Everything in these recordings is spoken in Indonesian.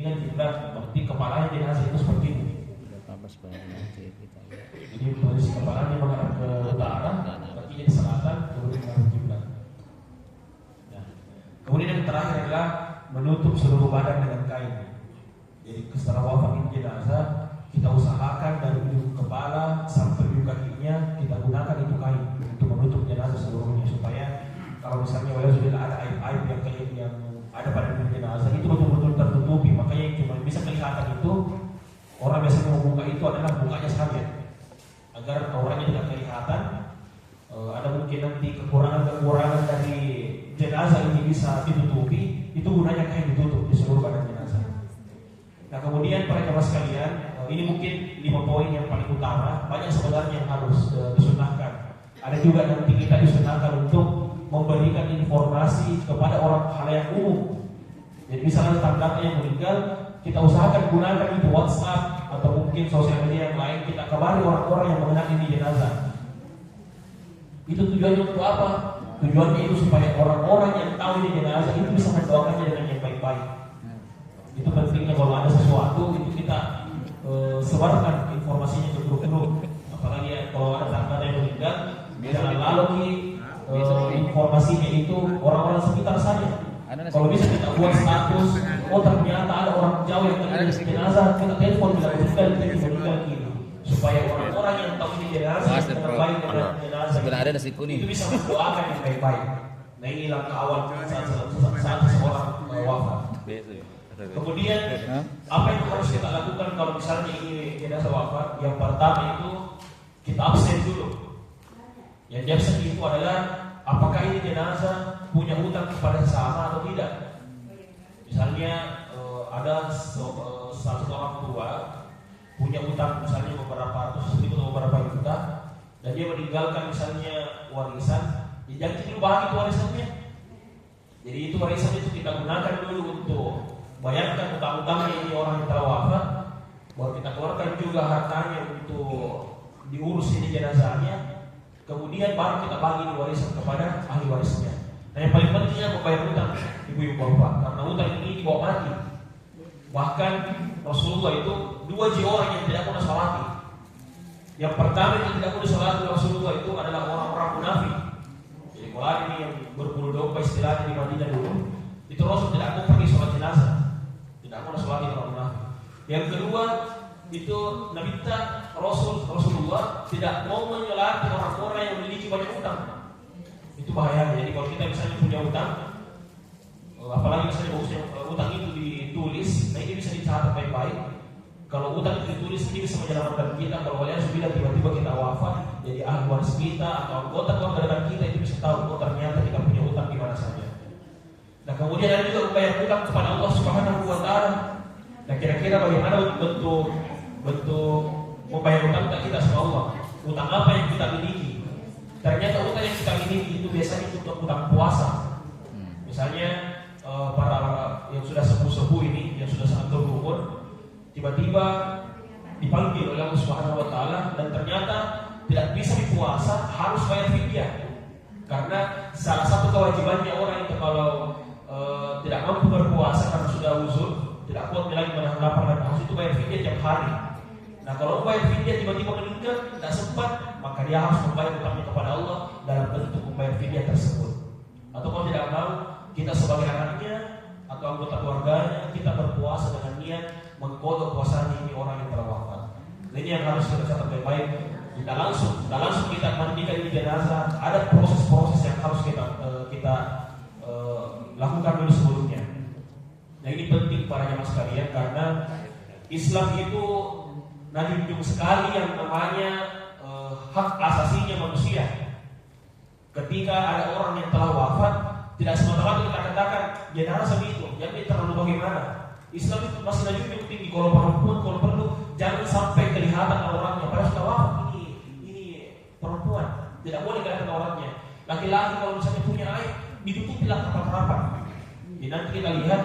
dengan kiblat, berarti kepalanya jenazah itu seperti ini. Jadi posisi kepalanya menghadap ke utara, kakinya di selatan, kemudian menghadap kiblat. Nah, kemudian yang terakhir adalah menutup seluruh badan dengan kain. Jadi setelah wafat jenazah, kita usahakan dari ujung kepala sampai ujung kakinya kita gunakan itu kain untuk menutup jenazah seluruhnya, supaya kalau misalnya sudah ada aib-aib yang ada pada jenazah itu betul-betul tertutupi. Makanya yang cuma bisa kelihatan itu orang biasanya membuka itu adalah mukanya saja, agar orangnya tidak kelihatan. Ada mungkin nanti kekurangan dari jenazah ini bisa ditutupi, itu gunanya kain ditutup di seluruh badan jenazah. Nah kemudian para jamaah sekalian, ini mungkin 5 poin yang paling utama. Banyak sebenarnya yang harus disunahkan. Ada juga nanti kita disunahkan untuk memberikan informasi kepada orang halayak umum. Jadi misalnya tanda yang meninggal, kita usahakan gunakan itu WhatsApp atau mungkin sosial media yang lain, kita kabari orang-orang yang mengenal ini jenazah. Itu tujuannya untuk apa? Tujuannya itu supaya orang-orang yang tahu ini jenazah itu bisa mendoakannya dengan yang baik-baik. Itu pentingnya kalau ada sesuatu itu kita sebarkan informasinya ke grup-grup. Apalagi kalau ada tanda yang meninggal, jangan lalu informasinya itu orang-orang sekitar saja. Kalau bisa kita buat status, oh ternyata ada orang jauh yang meninggal di jenazah, kita telepon bila meninggal gitu, supaya orang-orang yang tahu ini jenazah terbaik dengan jenazah itu bisa mendoakan yang baik-baik. Nah ini langkah awal saat seseorang wafat. Kemudian apa yang harus kita lakukan kalau misalnya ini jenazah wafat? Yang pertama itu kita absen dulu. Yang absen itu adalah apakah ini jenazah punya hutang kepada sesama atau tidak. Misalnya ada satu orang tua punya hutang misalnya beberapa ratus ribu atau beberapa juta, dan dia meninggalkan misalnya warisan, jangan dulu bagi itu warisannya. Jadi itu warisan itu kita gunakan dulu untuk bayarkan utang-utangnya ini orang yang telah wafat, baru kita keluarkan juga hartanya untuk diurus ini jenazahnya. Kemudian baru kita bagi warisan kepada ahli warisnya. Nah yang paling pentingnya membayar utang ibu-ibu bapak, karena utang ini dibawa mati. Bahkan Rasulullah itu 2 orang yang tidak pernah salati. Yang pertama yang tidak pernah salati Rasulullah itu adalah orang-orang munafik. Jadi kalau ini yang berbulu domba istilahnya di Madinah dulu, itu Rasul tidak mau pergi sholat jenazah, tidak mau salati orang munafik. Yang kedua itu Nabi Rasulullah tidak mau menyolati orang-orang yang memiliki banyak utang. Itu bahaya. Jadi kalau kita misalnya punya utang, apalagi misalnya utang itu ditulis, nah ini bisa dicatat baik-baik. Kalau utang itu ditulis, ini bisa menyelamatkan kita. Kalau kalian sudah tiba-tiba kita wafat, jadi ahli waris kita atau anggota keluarga kita itu bisa tahu, oh ternyata kita punya utang di mana saja. Nah kemudian ada juga membayar utang kepada Allah Subhanahu Wa Taala. Nah kira-kira bagaimana bentuk membayar utang kita sama Allah? Utang apa yang kita miliki? Ternyata utang yang kita miliki itu biasanya untuk utang puasa. Misalnya para yang sudah sepuh-sepuh ini, yang sudah sangat berumur, tiba-tiba dipanggil oleh Allah Subhanahu Wa Taala dan ternyata tidak bisa berpuasa, harus bayar fidyah. Karena salah satu kewajibannya orang itu kalau tidak mampu berpuasa karena sudah uzur, tidak kuat lagi menahan lapar dan haus, itu bayar fidyah tiap hari. Nah kalau bayar fidyah tiba-tiba meninggal, tidak sempat, maka dia harus membayar utangnya kepada Allah dalam bentuk membayar fidyah tersebut. Atau kalau tidak mau, kita sebagai anaknya atau anggota keluarganya, kita berpuasa dengan niat mengkodok puasanya ini orang yang telah wafat. Nah, ini yang harus kita catat baik-baik. Tidak langsung kita mandikan ini jenazah. Ada proses-proses yang harus kita lakukan dulu sebelumnya. Nah ini penting para jamaah sekalian, karena Islam itu menjunjung sekali yang namanya hak asasinya manusia. Ketika ada orang yang telah wafat, tidak semata-mata kita katakan jenazah itu, jadi terlalu bagaimana. Islam itu masih menjunjung tinggi, kalau perempuan kalau perlu jangan sampai kelihatan orangnya. Padahal sudah wafat ini perempuan, tidak boleh kelihatan orangnya. Laki-laki kalau misalnya punya aib, ditutupilah rapat-rapat. Jadi nanti kita lihat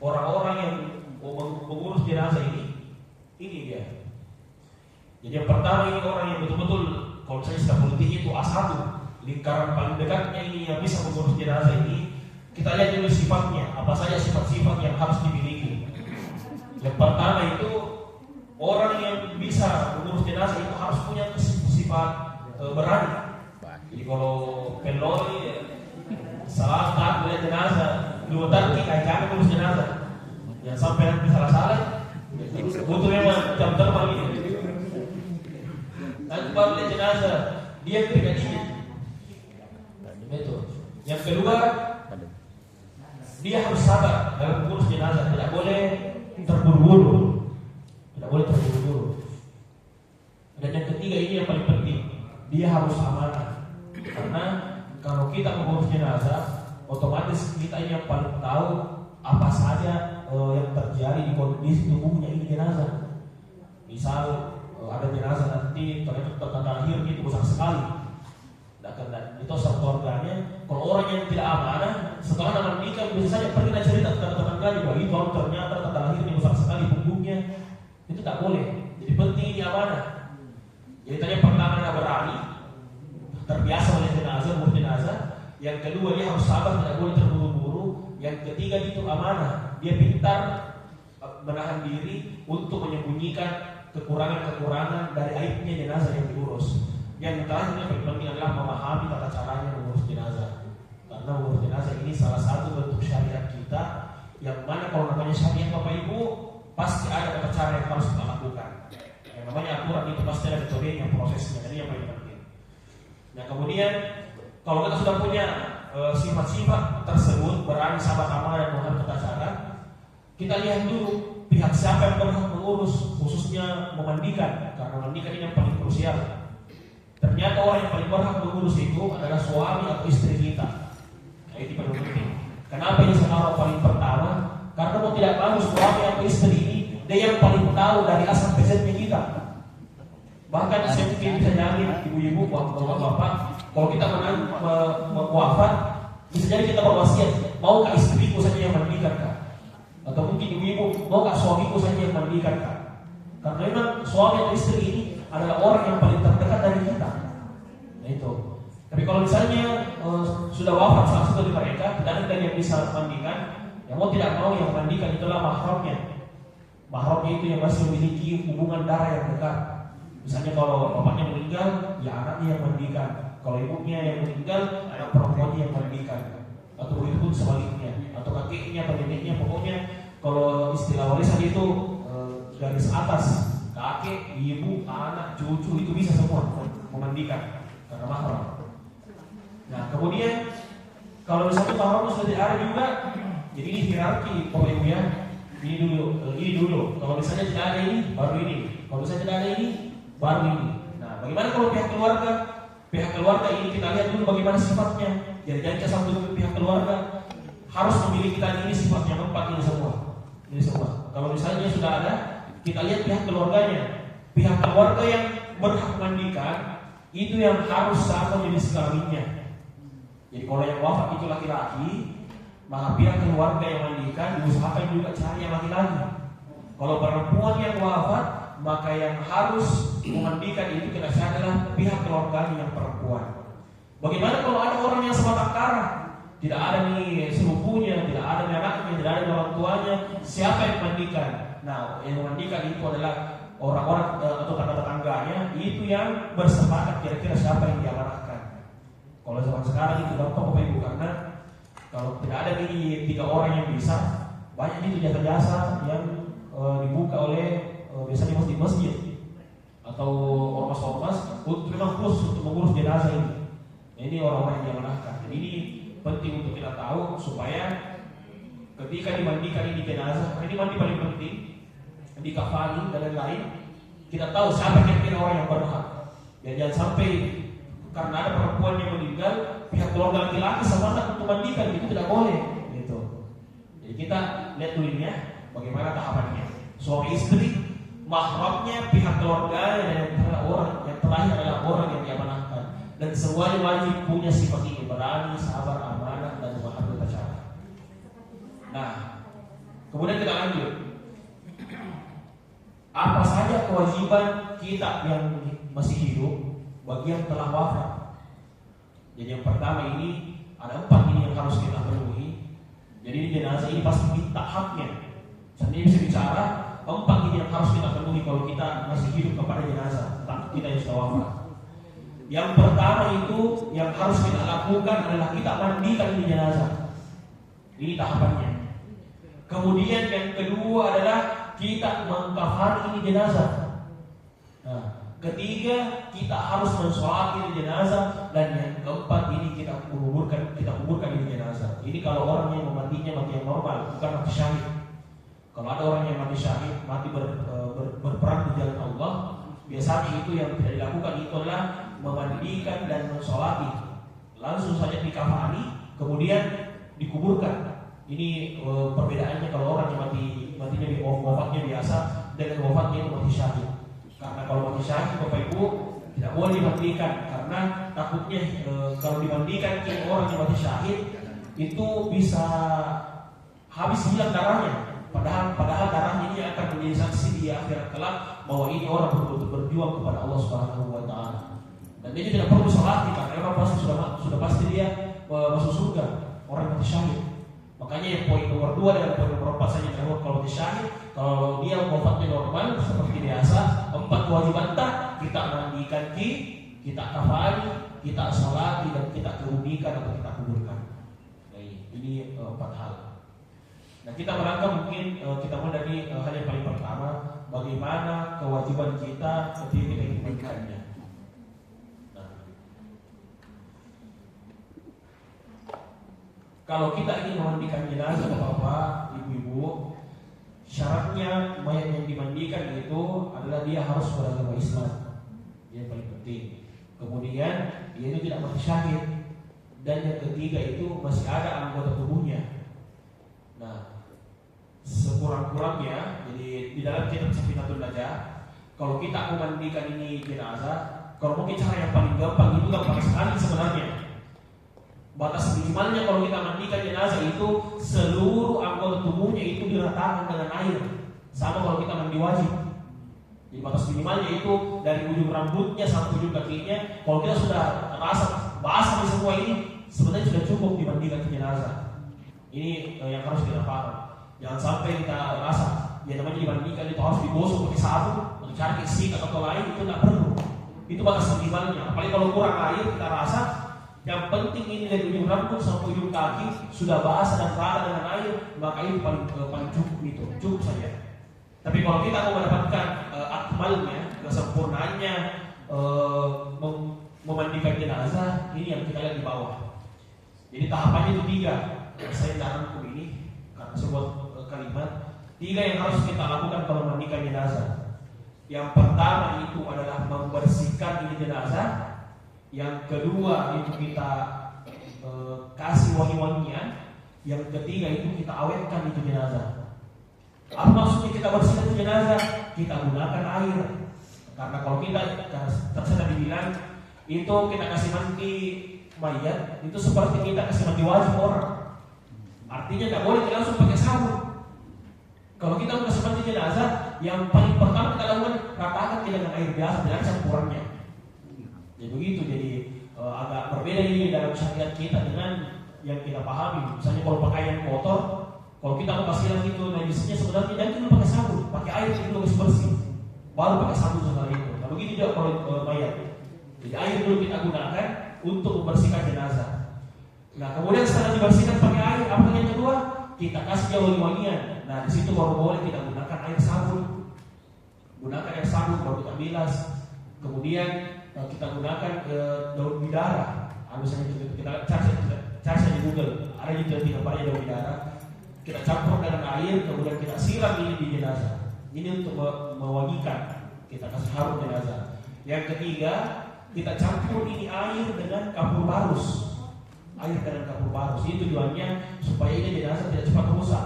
orang-orang yang mengurus jenazah ini dia. Jadi yang pertama ini orang yang betul-betul, kalau saya sudah politik itu A1, lingkaran paling dekatnya ini yang bisa mengurus jenazah ini. Kita lihat dulu sifatnya, apa saja sifat-sifat yang harus dimiliki. Yang pertama itu orang yang bisa mengurus jenazah itu harus punya sifat berani. Jadi kalau peloi salah saat melihat jenazah, dua tarki kayak mengurus jenazah, yang sampai nanti salah-salah, butuh memang jam terbang ini. Nanti baru lihat jenazah, dia tidak ingin. Itu. Yang kedua, dia harus sabar dalam mengurus jenazah, tidak boleh terburu-buru. Tidak boleh terburu-buru. Dan yang ketiga ini yang paling penting, dia harus amanah. Karena kalau kita mengurus jenazah, otomatis kita ini yang paling tahu apa saja yang terjadi di kondisi tubuhnya ini jenazah. Misal ada jenazah nanti ternyata tanda lahir itu besar sekali. Dan itu satu organnya. Kalau orang yang tidak amanah, setelah nama nikah bisa saja pergi dan cerita ke tetangganya bahwa itu ternyata tanda lahirnya besar sekali punggungnya. Itu tak boleh. Jadi penting ini amanah. Jadi tadi yang pertama adalah berani, terbiasa oleh jenazah, mengurus jenazah. Yang kedua dia harus sabar, tidak boleh terburu-buru. Yang ketiga itu amanah, dia pintar menahan diri untuk menyembunyikan kekurangan-kekurangan dari aibnya jenazah yang diurus. Yang terakhir yang paling penting adalah memahami tata caranya mengurus jenazah. Karena mengurus jenazah ini salah satu bentuk syariat kita, yang mana kalau namanya syariat Bapak Ibu pasti ada tata cara yang harus kita lakukan. Yang namanya aturan itu pasti ada metodenya, prosesnya. Jadi yang paling penting. Nah kemudian kalau kita sudah punya sifat-sifat tersebut, berani, sabar, amanah dan memahami tata cara, kita lihat dulu pihak siapa yang berhak mengurus, khususnya memandikan, karena memandikan ini yang paling krusial. Ternyata orang yang paling berhak mengurus itu adalah suami atau istri kita. Nah itu paling penting. Kenapa ini sekarang paling pertama? Karena mau tidak mau suami atau istri ini dia yang paling tahu dari asal pesetnya kita. Bahkan saya mungkin bisa jamin ibu-ibu, bapak-bapak, kalau kita wafat, bisa jadi kita berwasiat, maukah istriku saja yang mandikan kah? Atau mungkin ibu-ibu, maukah suamiku saja yang mandikan kah? Karena memang suami atau istri ini adalah orang yang paling terdekat dari kita. Nah itu. Tapi kalau misalnya sudah wafat salah satu dari mereka, tidak ada yang bisa mandikan, yang mau tidak mau yang mandikan itulah mahramnya. Mahramnya itu yang masih memiliki hubungan darah yang dekat. Misalnya kalau bapaknya meninggal, ya anaknya yang mandikan. Kalau ibunya yang meninggal, anak perempuannya yang mandikan. Atau begitu pun sebaliknya. Atau kakeknya atau neneknya, pokoknya kalau istilah warisan itu garis atas, kakek, ibu, anak, cucu itu bisa semua memandikan karena mahram. Nah kemudian kalau misalnya mahram sudah tidak ada juga, jadi ini hierarki Bapak Ibu ya. Ini dulu. Kalau misalnya tidak ada ini, baru ini. Kalau misalnya tidak ada ini, baru ini. Nah bagaimana kalau pihak keluarga? Pihak keluarga ini kita lihat dulu bagaimana sifatnya. Jadi jangan satu pihak keluarga harus memiliki tadi ini sifatnya, 4 ini semua. Ini semua. Kalau misalnya sudah ada, kita lihat pihak keluarganya. Pihak keluarga yang berhak mandikan itu yang harus sama jenis kelaminnya. Jadi kalau yang wafat itu laki-laki, maka pihak keluarga yang mandikan diusahakan juga cari yang laki-laki. Kalau perempuan yang wafat, maka yang harus memandikan itu kita adalah pihak keluarga yang perempuan. Bagaimana kalau ada orang yang sebatang kara, tidak ada nih sepupunya, tidak ada nih anaknya, tidak ada nih orang tuanya, siapa yang memandikan? Nah, yang memandikan itu adalah orang-orang atau tetangga-tetangganya, itu yang bersepakat kira-kira siapa yang diamanahkan. Kalau zaman sekarang itu gampang Bapak Ibu, karena kalau tidak ada nih 3 orang yang bisa, banyak itu jasa-jasa yang dibuka oleh biasanya masjid-masjid atau ormas-ormas untuk memang khusus untuk mengurus jenazah ini. Nah, ini orang-orang yang diamanahkan. Jadi ini penting untuk kita tahu supaya ketika dimandikan ini jenazah, karena ini mandi paling penting, dikafani dan lain-lain, kita tahu siapa kira-kira orang yang berhak. Ya jangan sampai karena ada perempuan yang meninggal, pihak keluarga laki-laki semangat untuk mandikan, itu tidak boleh. Gitu. Jadi kita lihat dulu ini ya, bagaimana tahapannya. Suami istri, mahramnya, pihak keluarga, dan yang terakhir adalah orang yang diamanahkan. Dan semuanya wajib punya sifat ini, berani, sabar, amanah, dan memahami tata cara. Nah, kemudian kita lanjut. Apa saja kewajiban kita yang masih hidup bagi yang telah wafat? Jadi yang pertama ini ada 4 ini yang harus kita penuhi. Jadi jenazah ini pasti minta haknya. Jadi bisa bicara 4 ini yang harus kita penuhi kalau kita masih hidup kepada jenazah, takut kita yang sudah wafat. Yang pertama itu yang harus kita lakukan adalah kita mandikan ini jenazah. Ini tahapannya. Kemudian yang kedua adalah kita mengkafani ini jenazah. Nah, ketiga kita harus mensolati ini jenazah, dan yang keempat ini kita kuburkan ini jenazah. Ini kalau orang yang matinya mati yang normal, bukan mati syahid. Kalau ada orang yang mati syahid, mati berperang di jalan Allah, biasanya itu yang tidak dilakukan itu adalah memandikan dan mensolati. Langsung saja dikafani, kemudian dikuburkan. Ini perbedaannya kalau orang yang matinya di wafatnya biasa dengan wafatnya itu mati syahid. Karena kalau mati syahid, Bapak Ibu, tidak boleh dimandikan karena takutnya kalau dimandikan orang yang mati syahid itu bisa habis hilang darahnya. Padahal darahnya ini akan menjadi saksi di akhirat kelak bahwa ini orang betul-betul berjuang kepada Allah Subhanahu wa taala. Dan dia tidak perlu sholat karena orang pasti sudah pasti dia masuk surga, orang mati syahid. Makanya yang poin nomor 2 dan poin nomor 4 saja kalau mati syahid, kalau dia wafatnya normal seperti biasa, 4 kewajiban kita mandikan, kita kafani, kita sholati, dan kita kerumikan atau kita kuburkan. Nah, ini 4 hal. Nah, kita merangkum mungkin kita mulai dari hal yang paling pertama, bagaimana kewajiban kita ketika kita memandikannya. Nah, kalau kita ingin memandikan jenazah, Bapak, Ibu-ibu, syaratnya mayat yang dimandikan itu adalah dia harus beragama Islam. Yang paling penting. Kemudian dia itu tidak mati syahid, dan yang ketiga itu masih ada anggota tubuhnya. Nah, sekurang-kurangnya, jadi di dalam kitab Safinatul Najah, kalau kita memandikan ini jenazah, kalau mungkin cara yang paling gampang itu gampang sekali sebenarnya. Batas minimalnya kalau kita mandikan jenazah itu seluruh anggota tubuhnya itu diratakan dengan air, sama kalau kita mandi wajib. Jadi batas minimalnya itu dari ujung rambutnya sampai ujung kakinya. Kalau kita sudah rasa basah di semua ini, sebenarnya sudah cukup dimandikan jenazah. Ini yang harus kita paham. Jangan sampai kita rasa ya namanya dimandikan itu harus digosok pakai sabun, mencari sik atau lain, itu tidak perlu. Itu batas minimalnya. Apalagi kalau kurang air kita rasa, yang penting ini dari ujung rambut sampai ujung kaki sudah basah dan rata dengan air, maka itu paling cukup, itu cukup saja. Tapi kalau kita mau mendapatkan akmalnya, kesempurnaannya memandikan jenazah, ini yang kita lihat di bawah. Jadi tahapannya itu 3. Saya tidak rangkum ini karena sebuah kalimat. 3 yang harus kita lakukan kalau memandikan jenazah. Yang pertama itu adalah membersihkan ini jenazah. Yang kedua itu kita kasih wangi-wangian. Yang ketiga itu kita awetkan itu jenazah. Apa maksudnya kita bersihkan itu jenazah? Kita gunakan air. Karena kalau kita terserah dibilang itu kita kasih mandi mayat, itu seperti kita kasih mandi wajib orang. Artinya tidak boleh kita langsung pakai sabun. Kalau kita mau kasih mandi jenazah, yang paling pertama kita lakukan ratakan dengan air biasa, dengan campurannya. Ya begitu, jadi agak berbeda ini dalam syariat kita dengan yang kita pahami. Misalnya kalau pakaian kotor, kalau kita mau kasih lagi itu najisnya sebenarnya jangan dulu pakai sabun, pakai air dulu bersih, baru pakai sabun setelah itu. Nah begitu juga kalau mayat. Jadi air dulu kita gunakan untuk membersihkan jenazah. Nah kemudian setelah dibersihkan pakai air, apa yang kedua? Kita kasih dia wangi-wangian. Nah di situ baru boleh kita gunakan air sabun. Gunakan air sabun baru kita bilas. Kemudian kita gunakan daun bidara. Misalnya kita cari di Google, ada di tempatnya daun bidara. Kita campur dengan air, kemudian kita siram ini di jenazah. Ini untuk mewangikan. Kita kasih harum jenazah. Yang ketiga, kita campur ini air dengan kapur barus. Air dengan kapur barus. Ini tujuannya supaya ini jenazah tidak cepat rusak.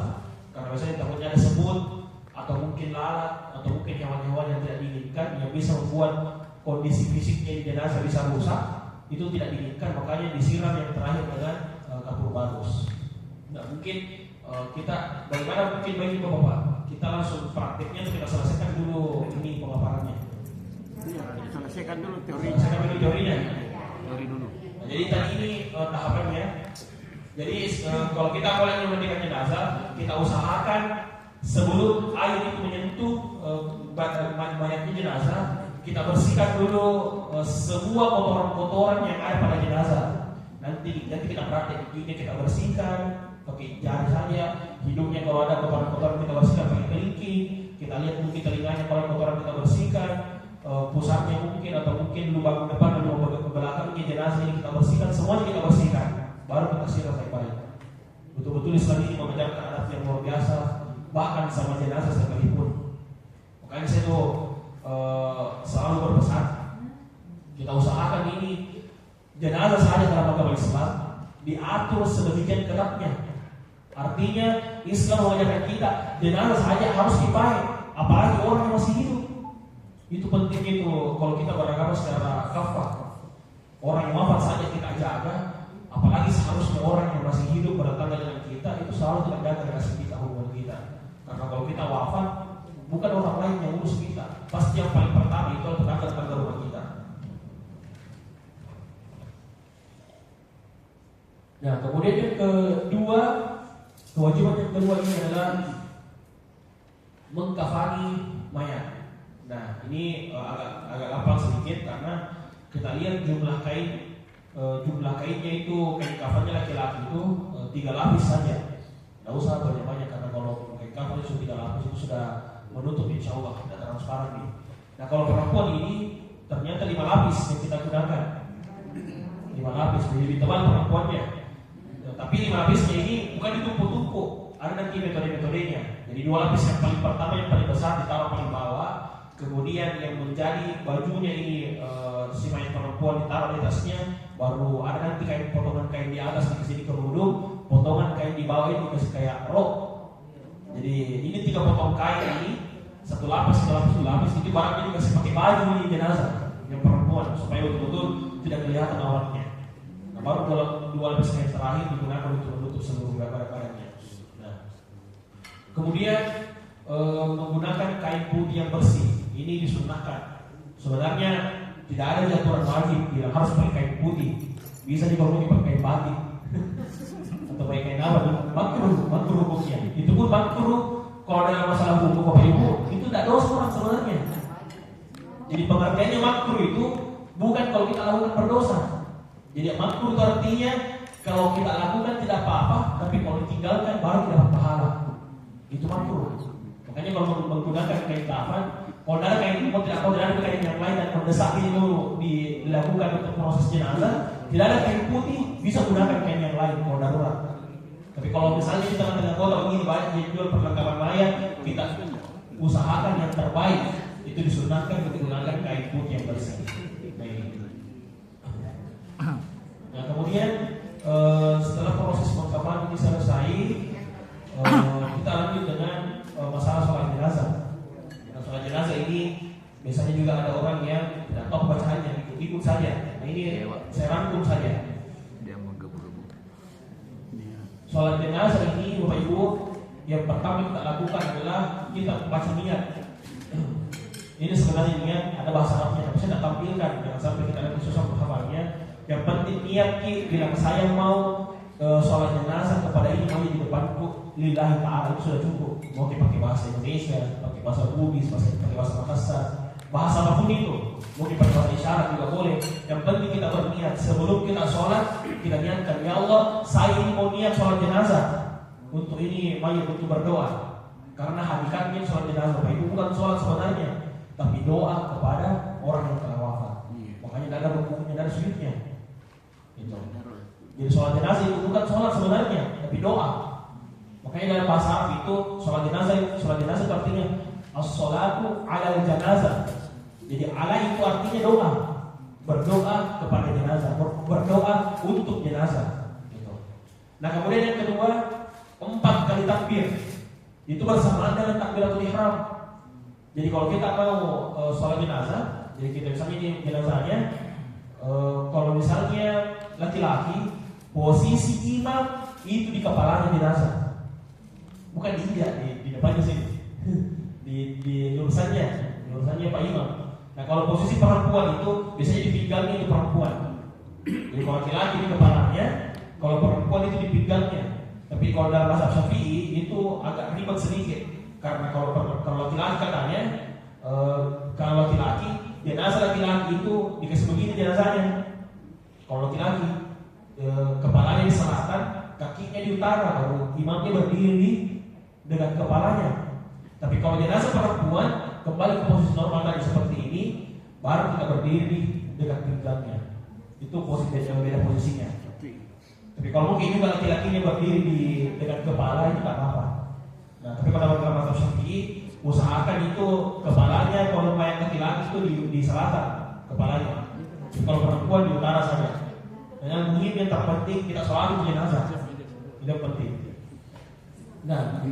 Karena biasanya takutnya ada semut atau mungkin lalat atau mungkin hewan-hewan yang tidak diinginkan yang bisa membuat kondisi fisiknya di jenazah bisa rusak. Itu tidak diinginkan, makanya disiram yang terakhir dengan kapur barus. Nah mungkin kita bagaimana mungkin bagi Bapak? Kita langsung praktiknya kita selesaikan dulu ini pemaparannya. Selesaikan dulu teorinya. Selesaikan dulu teorinya. Teori dulu. Nah, jadi tadi ini tahapannya. Jadi kalau kita mulai memandikan jenazah, kita usahakan sebelum air itu menyentuh mayatnya jenazah, kita bersihkan dulu semua kotoran-kotoran yang ada pada jenazah. Nanti kita praktek ini, kita bersihkan pakai jari saja, hidungnya kalau ada kotoran-kotoran kita bersihkan pakai kelingking, kita lihat mungkin telinganya kalau kotoran kita bersihkan, pusatnya mungkin atau mungkin lubang depan dan lubang belakangnya jenazah ini kita bersihkan, semuanya kita bersihkan, baru kita siram baik-baik. Betul-betul Islam ini mengajarkan adat yang luar biasa, bahkan sama jenazah sekalipun. Makanya saya tuh selalu berpesan, kita usahakan ini jenazah saja dalam agama Islam diatur sedemikian ketatnya. Artinya Islam mengajarkan kita jenazah saja harus dipakai, apalagi orang yang masih hidup. Itu penting itu kalau kita beragama secara kafah. Orang yang wafat saja kita jaga, apalagi seharusnya orang yang masih hidup bertetangga dengan kita itu selalu kita jaga kasih kita, hubungan kita. Karena kalau kita wafat, bukan orang lain yang urus kita, pasti yang paling pertama itu adalah tetangga rumah kita. Nah, kemudian yang kedua, kewajiban yang kedua ini adalah mengkafani mayat. Nah, ini agak gampang sedikit karena kita lihat jumlah kainnya itu, kain kafannya laki-laki itu 3 lapis saja. Tidak usah banyak-banyak karena kalau kain kafan itu 3 lapis itu sudah menutup insya Allah, tidak transparan nih. Nah, kalau perempuan ini ternyata 5 lapis yang kita gunakan. 5 lapis, lebih tebal perempuannya. Tapi 5 lapisnya ini bukan ditumpuk-tumpuk, ada nanti metode-metodenya. Jadi 2 lapis yang paling pertama, yang paling besar ditaruh paling bawah. Kemudian yang menjadi bajunya ini si mayat perempuan ditaruh di atasnya, baru ada nanti potongan kain di atas dikasih di kerudung, potongan kain di bawah ini dikasih kayak rok. Jadi ini 3 potong kain ini, 1 lapis, 2 lapis, 2 lapis, itu barangnya dikasih pakai baju di jenazah yang perempuan supaya betul-betul tidak kelihatan awalnya. Nah, baru dalam 2 lapis kain terakhir digunakan untuk menutup seluruh badannya. Nah, kemudian menggunakan kain putih yang bersih. Ini disunnahkan. Sebenarnya tidak ada aturan wajib bilang harus pakai kain putih. Bisa juga pakai kain batik atau pakai kain apa? Makruh hukumnya. Itu pun makruh kalau dalam masalah hukum Bapak Ibu itu tidak dosa orang sebenarnya. Jadi pengertiannya makruh itu bukan kalau kita lakukan berdosa. Jadi makruh itu artinya kalau kita lakukan tidak apa-apa, tapi kalau ditinggalkan baru dapat pahala. Itu makruh. Makanya kalau menggunakan kain kafan, kalau ada kain kain yang lain dan mendesak itu dilakukan untuk proses jenazah, tidak ada kain putih, bisa gunakan kain yang lain kalau darurat. Tapi kalau misalnya di tengah-tengah kota ini banyak yang jual perlengkapan mayat, kita usahakan yang terbaik. Itu disunahkan untuk menggunakan kain putih yang bersih. Nah, kemudian setelah proses pengkapan ini selesai, kita lanjut dengan masalah sholat jenazah. Sholat jenazah ini biasanya juga ada orang yang tidak tahu bacaannya, ikut saja. Nah, ini saya rangkum saja. Sholat jenazah ini Bapak Ibu, yang pertama kita lakukan adalah kita baca niat. Ini sebenarnya niat ada bahasa Arabnya, tapi saya tidak tampilkan, jangan sampai kita ada susah menghafalnya. Yang penting niat bilang saya mau sholat jenazah kepada ini mau di depanku lillahi ta'ala, itu sudah cukup. Mau pakai bahasa Indonesia, pakai bahasa Bugis, pakai bahasa Makassar, bahasa apapun itu, mau pakai bahasa isyarat juga boleh. Yang penting kita berniat sebelum kita sholat, kita niatkan, ya Allah, saya ini mau niat sholat jenazah untuk ini mayat untuk berdoa. Karena hakikatnya sholat jenazah itu bukan sholat sebenarnya, tapi doa kepada orang yang telah wafat. Makanya tidak ada rukunnya, tidak ada sujudnya. Itu. Jadi sholat jenazah itu bukan sholat sebenarnya, tapi doa. Makanya dalam bahasa Arab itu sholat jenazah itu artinya as-sholatu ala janazah. Jadi ala itu artinya doa, berdoa kepada jenazah, berdoa untuk jenazah. Gitu. Nah, kemudian yang kedua, 4 kali takbir. Itu bersamaan dengan takbiratul ihram. Jadi kalau kita mau sholat jenazah, jadi kita misalnya ini jenazahnya, kalau misalnya laki-laki, posisi imam itu di kepalanya jenazah, bukan di depannya sini, di lurusannya Pak Imam. Nah, kalau posisi perempuan itu biasanya di pinggangnya itu perempuan. Jadi kalau laki-laki di kepalanya, kalau perempuan itu di pinggangnya. Tapi kalau dalam mazhab Syafi'i itu agak ribet sedikit, karena kalau laki-laki katanya Kalau laki-laki, jenazah laki-laki itu dikasih begini jenazahnya. Kalau laki-laki, kepalanya di selatan, kakinya di utara, baru imamnya berdiri di dekat kepalanya. Tapi kalau jenazah perempuan kembali ke posisi normal tadi seperti ini, baru kita berdiri di dekat kiblatnya. Itu posisi yang beda posisinya. Tapi kalau mungkin juga laki-lakinya berdiri di dekat kepala itu tak apa-apa. Nah, tapi pada dalam mazhab Syafi'i usahakan itu kepalanya kalau mayat laki-laki itu di selatan kepalanya. Kalau perempuan di utara saja. Dan yang muhim yang terpenting kita selalu jenazah. Itu penting. Nah,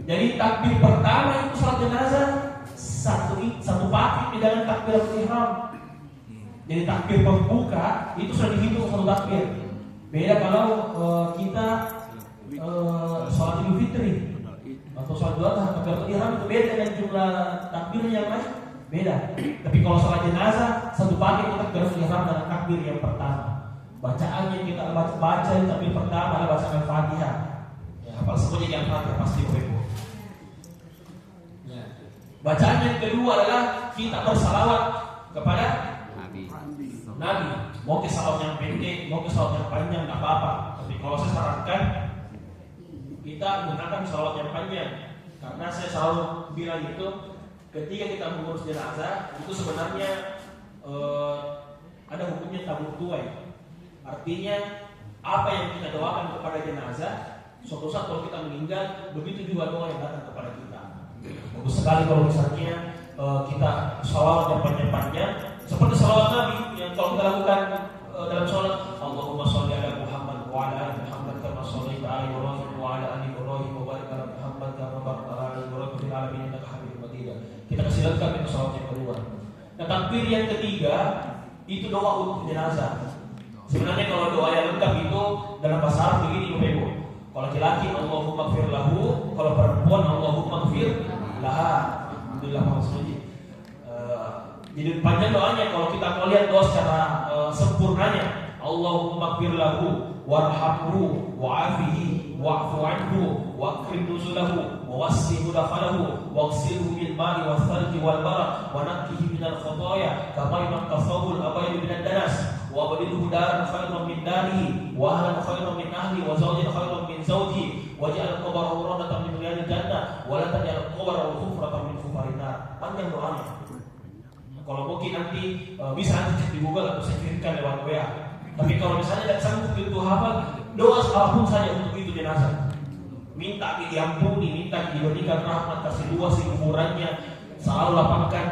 jadi takbir pertama itu salat jenazah satu paket di dalam takbiratul ihram. Jadi takbir pembuka itu sudah dihitung satu takbir. Beda kalau kita sholat Idul Fitri atau sholat duha, takbiratul ihram itu beda dengan jumlah takbir yang lain, beda. Tapi kalau sholat jenazah satu paket itu takbiratul ihram dengan takbir yang pertama. Bacaannya kita baca takbir pertama adalah bacaan Fatihah. Ya, hafal semuanya yang Fatihah pasti begitu. Ya. Bacaan yang kedua adalah kita bersalawat kepada Nabi. Mau ke salawat yang pendek, mau ke salawat yang panjang, nggak apa-apa. Tapi kalau saya sarankan kita gunakan salawat yang panjang, karena saya selalu bilang itu ketika kita mengurus jenazah itu sebenarnya ada hukumnya tabur tuai. Artinya apa yang kita doakan kepada jenazah, suatu saat kalau kita meninggal, begitu juga doa yang datang kepada kita. Bagus sekali kalau misalnya kita salawat yang panjang-panjang, seperti salawat Nabi yang kalau kita lakukan dalam sholat, Allahumma sholli ala Muhammad wa ala ali Muhammad kama shallaita ala Ibrahim wa ala ali Ibrahim wa barik ala Muhammad kama barakta ala ali Ibrahim fil alamin innaka Hamidum Majid. Kita kasih lengkap itu salawat yang kedua. Nah, takbir yang ketiga itu doa untuk jenazah. Sebenarnya kalau doa yang lengkap itu dalam bahasa Arab begini Bapak Ibu. Kalau laki-laki Allahumma ighfir lahu, kalau perempuan Allahumma ighfir laha. Alhamdulillah maksudnya. Jadi panjang doanya kalau kita mau lihat doa secara sempurnanya, Allahumma ighfir lahu warhamhu wa'afihi wa'fu anhu wa'krim nuzulahu wa wassi mudakhalahu waghsilhu bil ma'i was thalji wal barad wa naqqihi minal khataaya kama yanqqa thawbul abyad minad danas wa abdilhu daran khairan min darihi wa ahlan khairan min ahli wa zawjan khairan min zawji waj'al qabrahu rawdatan min riyadil jannah wa la taj'al qabrahu hufratan min hufarin nar. Panjang doanya. Kalau mungkin nanti bisa nanti cek di Google atau saya kirimkan lewat WA. Tapi kalau misalnya tidak sanggup itu hafal, doa apapun saja untuk itu jenazah. Minta diampuni, minta diberikan rahmat, kasih luas kuburannya, selalu lapangkan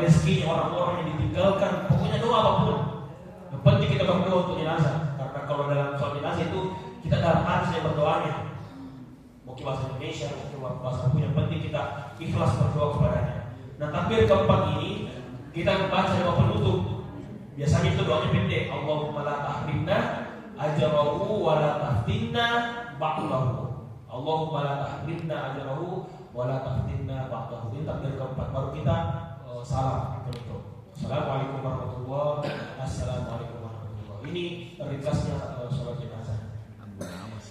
rezekinya orang-orang yang ditinggalkan. Pokoknya doa apapun. Yang penting kita berdoa untuk jenazah. Karena kalau dalam soal jenazah itu kita dalam hati saya berdoanya. Mungkin bahasa Indonesia, mungkin bahasa Arab, yang penting kita ikhlas berdoa kepadanya. Nah, takbir keempat ini kita membaca doa penutup. Biasanya itu doanya pendek. Allahumma la tahrimna ajrahu wa la taftinna ba'dahu. Allahumma la tahrimna ajrahu wa la taftinna ba'dahu. Ini takbir keempat. Baru kita salam penutup. Assalamualaikum warahmatullahi wabarakatuh. Assalamualaikum warahmatullahi wabarakatuh. Ini ringkasnya sholat jenazah.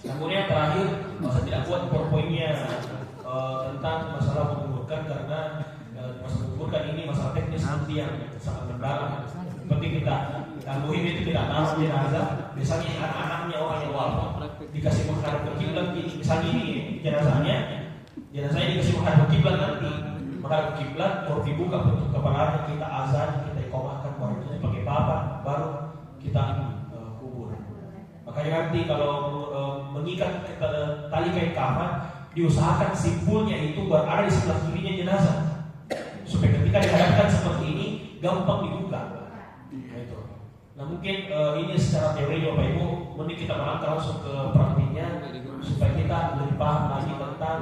Kemudian terakhir, saya tidak buat poin-poinnya tentang masalah menguburkan karena masalah menguburkan ini masalah teknis nanti yang sangat mendalam. Seperti kita muhim itu tidak tahu jenazah. Biasanya anak-anaknya orang yang wafat dikasih menghadap ke kiblat. Misalnya ini jenazahnya dikasih menghadap ke kiblat nanti. Menghadap ke kiblat, baru dibuka bentuk kepalanya, kita azan, kita iqamahkan, baru itu pakai papan, baru kita kubur. Makanya nanti kalau mengikat tali kain kafan, diusahakan simpulnya itu berada di sebelah kirinya jenazah. Supaya ketika dihadapkan seperti ini gampang dibuka. Gitu. Nah mungkin ini secara teori Bapak Ibu, mending kita melangkah langsung ke praktiknya supaya kita lebih paham lagi tentang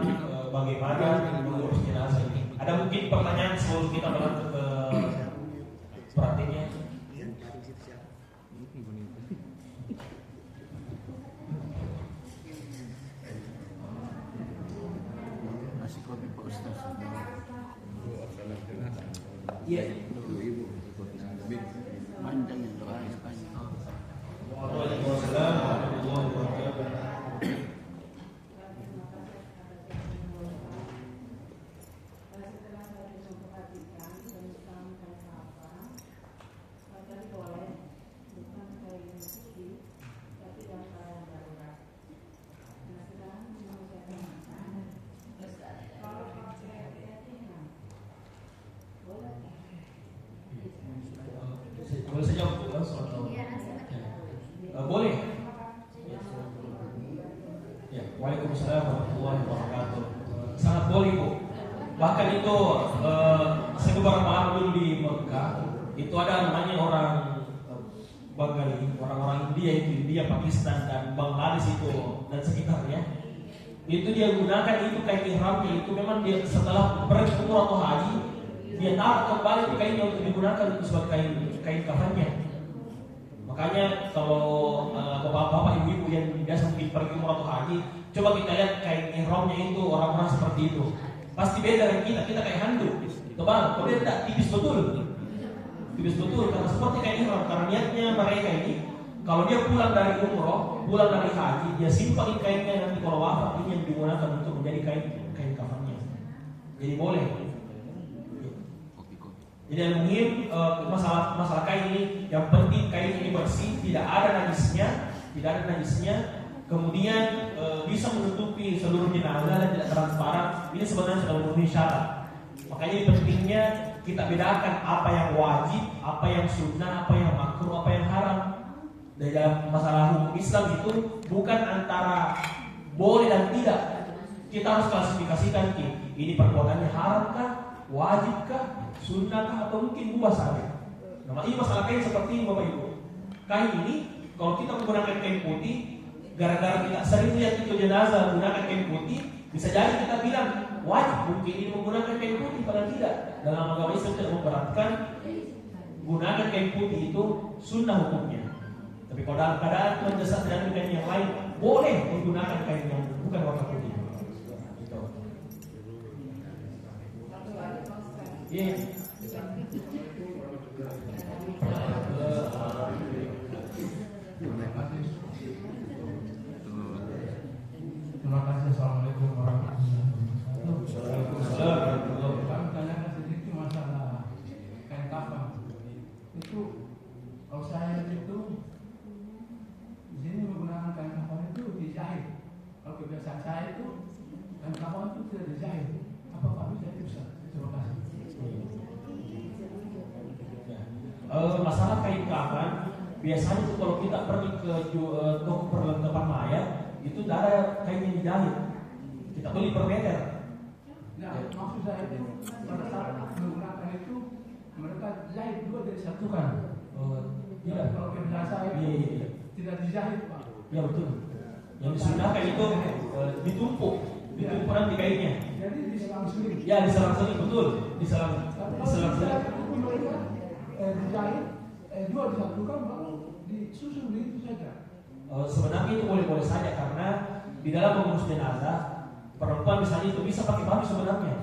bagaimana mengurus jenazah ini. Ada mungkin pertanyaan sebelum kita melangkah ke praktiknya? Nasi kopi Pak Ustaz. Iya. Panjang yang doanya panjang. Waalaikumsalam warahmatullahi wabarakatuh. itu saya beberapa lama dulu di Mekah, itu ada namanya orang Bengali, orang-orang India, Pakistan dan Bangladesh itu dan sekitarnya. Itu dia gunakan itu kain ihramnya itu memang dia setelah pergi umrah atau haji, dia taruh kembali itu kainnya untuk digunakan itu sebagai kain kafannya. Makanya kalau bapak-bapak, ibu-ibu yang biasa pergi umrah atau haji, coba kita lihat kain ihramnya itu orang-orang seperti itu. Pasti beda dengan kita kayak handuk. Coba, kalau dia tidak tipis betul karena seperti kain ihram. Karena niatnya mereka ini, kalau dia pulang dari umroh, pulang dari haji, dia simpan kainnya, nanti kalau wafat ini yang digunakan untuk menjadi kain kafannya. Jadi boleh. Jadi yang muhim masalah kain ini, yang penting kain ini bersih, tidak ada najisnya, kemudian bisa menutupi seluruh jenazah dan tidak transparan. Ini sebenarnya sudah memenuhi syarat. Makanya ini pentingnya kita bedakan apa yang wajib, apa yang sunnah, apa yang makruh, apa yang haram. Dalam masalah hukum Islam itu bukan antara boleh dan tidak. Kita harus klasifikasikan ini perbuatannya haramkah, wajibkah, sunnahkah, atau mungkin buah saja. Nah, ini masalah kain seperti ini Bapak Ibu. Kain ini kalau kita menggunakan kain putih, gara-gara kita sering lihat itu jenazah menggunakan kain putih, bisa jadi kita bilang wajib mungkin ini menggunakan kain putih, padahal tidak. Dalam agama Islam tidak memberatkan gunakan kain putih itu sunnah hukumnya. Tapi kalau dalam keadaan mendesak dan kain yang lain, boleh menggunakan kain yang bukan warna putih. Gitu. Yeah. Terima kasih. Assalamualaikum warahmatullahi wabarakatuh. Kami tanyakan sedikit masalah kain kafan. Itu kalau saya itu di sini menggunakan kain kafan itu dijahit. Kalau kebiasaan saya itu kain kafan itu tidak dijahit. Apakah bisa itu? Terima kasih. Masalah kain kafan biasanya itu kalau kita pergi ke toko perlengkapan mayat itu tidak ada kain yang dijahit, kita beli per meter. Nah, maksud saya itu pada saat menggunakan itu mereka jahit dua dari satu kan? Tidak. Kalau kebiasaan saya itu tidak dijahit Pak. Ya betul. Yang disunahkan itu ditumpuk nanti kainnya. Jadi diselang-seling. Ya diselang-seling, betul. Diselang-seling. Dijahit, dua disatukan baru disusun begitu saja. Sebenarnya itu boleh-boleh saja karena di dalam mengurus jenazah perempuan misalnya itu bisa pakai baju sebenarnya.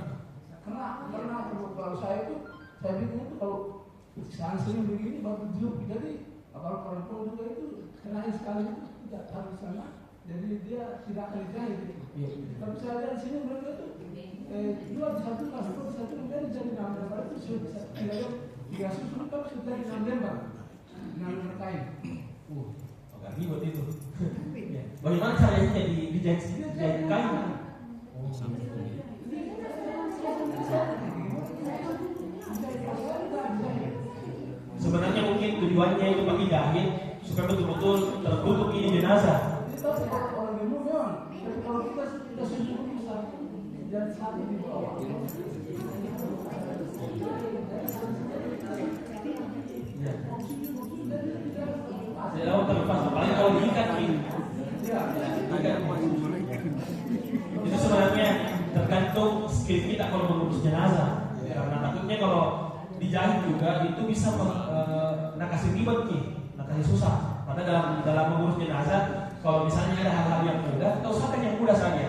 Karena kalau saya itu saya bilang itu kalau selang-seling begini baru diuk. Jadi kalau perempuan juga itu kena sekali itu tidak taruh di sana. Jadi dia tidak akan dijahit. Tapi saya lihat di sini mereka itu dua disatukan, jadi 6 lembar itu sudah tiga susun kan sudah 6 lembar kain. Agak ribet itu. Bagaimana caranya dijahit kain? Sebenarnya mungkin tujuannya itu bagi jahit supaya betul-betul tertutup ini jenazah. Kalau demo memang, tapi kalau kita susun bisa jadi satu di bawah. Tidak terlepas, apalagi kalau diikat ini. Itu sebenarnya tergantung skill kita kalau mengurus jenazah. Karena takutnya kalau dijahit juga itu bisa nakasih ribet nih, nakasih susah. Karena dalam mengurus jenazah, kalau misalnya ada hal-hal yang mudah, kita usahakan yang mudah saja.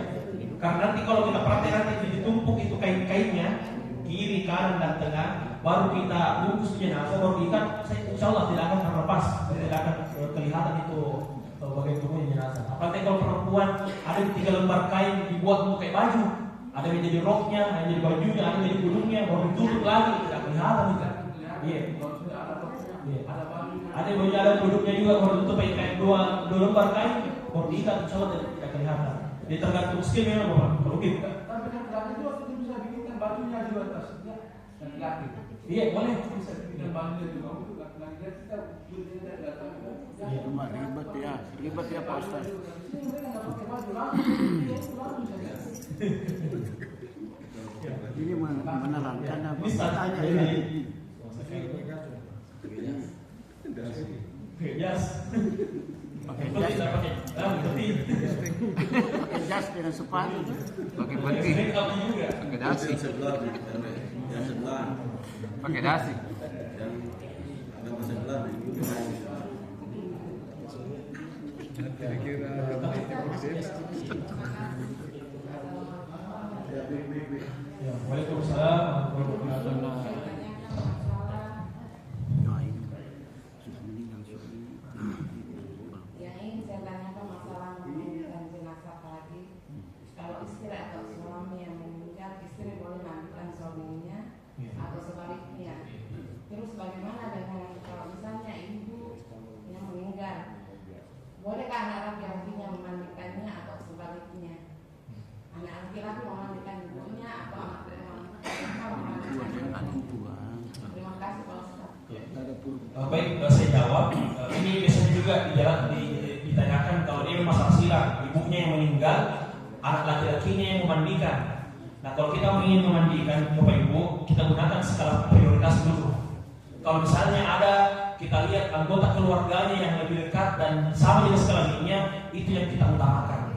Karena nanti kalau kita praktek nanti ditumpuk itu kain-kainnya kiri, kanan, dan tengah, baru kita bungkus jenazah, baru diikat, insya Allah tidak akan terlepas, tidak akan kelihatan itu bagian tubuh jenazah. Apalagi kalau perempuan ada 3 lembar kain dibuat untuk kayak baju, ada yang jadi roknya, ada yang jadi bajunya, ada yang jadi kudungnya, baru ditutup lagi, tidak kelihatan itu. Iya. Ada yang bajunya, ada kudungnya juga, baru tutup kayak 2 lembar kain, baru diikat, insya Allah tidak kelihatan. Jadi tergantung skill memang Bapak. Kalau gitu. Tapi laki-laki juga kita bisa bikinkan bajunya juga atasnya laki-laki. Iya boleh. Bisa bikinkan bajunya juga untuk laki-laki kita butuhnya datang. Cuma ribet ya Pak Ustaz. Ini mereka nggak pakai baju langsung saja. Ini menerangkan apa? Ini Tanya tanya ini. jas. Pakai Betul jas, tidak pakai? Betul. pakai jas dengan sepatu. Pakai peti, Sering kamu juga. pakai dasi, Yang sebelah pakai dasi. yang sebelah Ya, Waalaikumsalam warahmatullahi wabarakatuh. Nah, ini sudah meninggal suami. Yang ingin saya tanyakan masalah memandikan jenazah tadi. Kalau istri atau suami yang meninggal, istri boleh mandikan suaminya atau sebaliknya. Terus bagaimana dengan kalau misalnya ibu yang meninggal, bolehkah anak laki-lakinya memandikannya atau sebaliknya? Anak laki-laki memandikan ibunya atau anak perempuan memandikan ibunya? Terima kasih Pak Ustaz. Baik, saya jawab. Ini biasanya juga ditanyakan kalau dia masalah silang, ibunya yang meninggal, anak laki-lakinya yang memandikan. Nah, kalau kita ingin memandikan bapak ibu, kita gunakan skala prioritas dulu. Kalau misalnya ada kita lihat anggota keluarganya yang lebih dekat dan sama jenis kelaminnya, itu yang kita utamakan.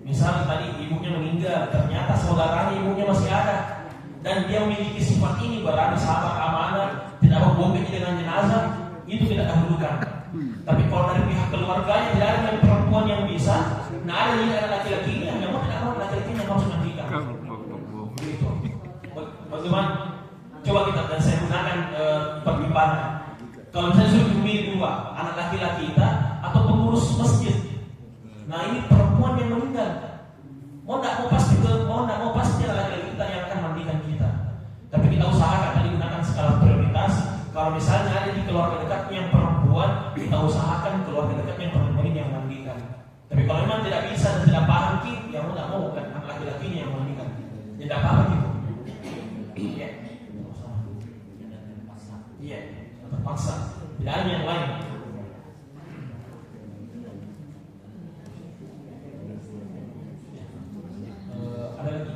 Misalnya tadi ibunya meninggal, ternyata saudaranya ibunya masih ada dan dia memiliki sifat ini, berani, sabar, amanah, tidak berbohong dengan jenazah, itu kita dahulukan. Tapi kalau dari pihak keluarganya tidak ada yang perempuan yang bisa, nah ada yang ada laki-lakinya, yang mau tidak mau laki-lakinya yang harus mandikan. Begitu. Bagaimana? Coba kita dan saya gunakan pertimbangan. Kalau misalnya suruh memilih dua, anak laki-laki kita atau pengurus masjid. Nah ini perempuan yang meninggal. Mau tidak mau pasti anak laki-laki kita yang akan mandikan kita. Tapi kita usahakan tadi gunakan skala prioritas. Kalau misalnya ada di keluarga dekat yang perempuan, kita usahakan keluarga dekat yang perempuan ini yang mandikan. Tapi kalau memang tidak bisa dan tidak paham, yang mau tidak mau kan anak laki-lakinya yang mandikan. Tidak paham gitu. Iya. Iya, terpaksa. Tidak ada yang lain. Ada lagi?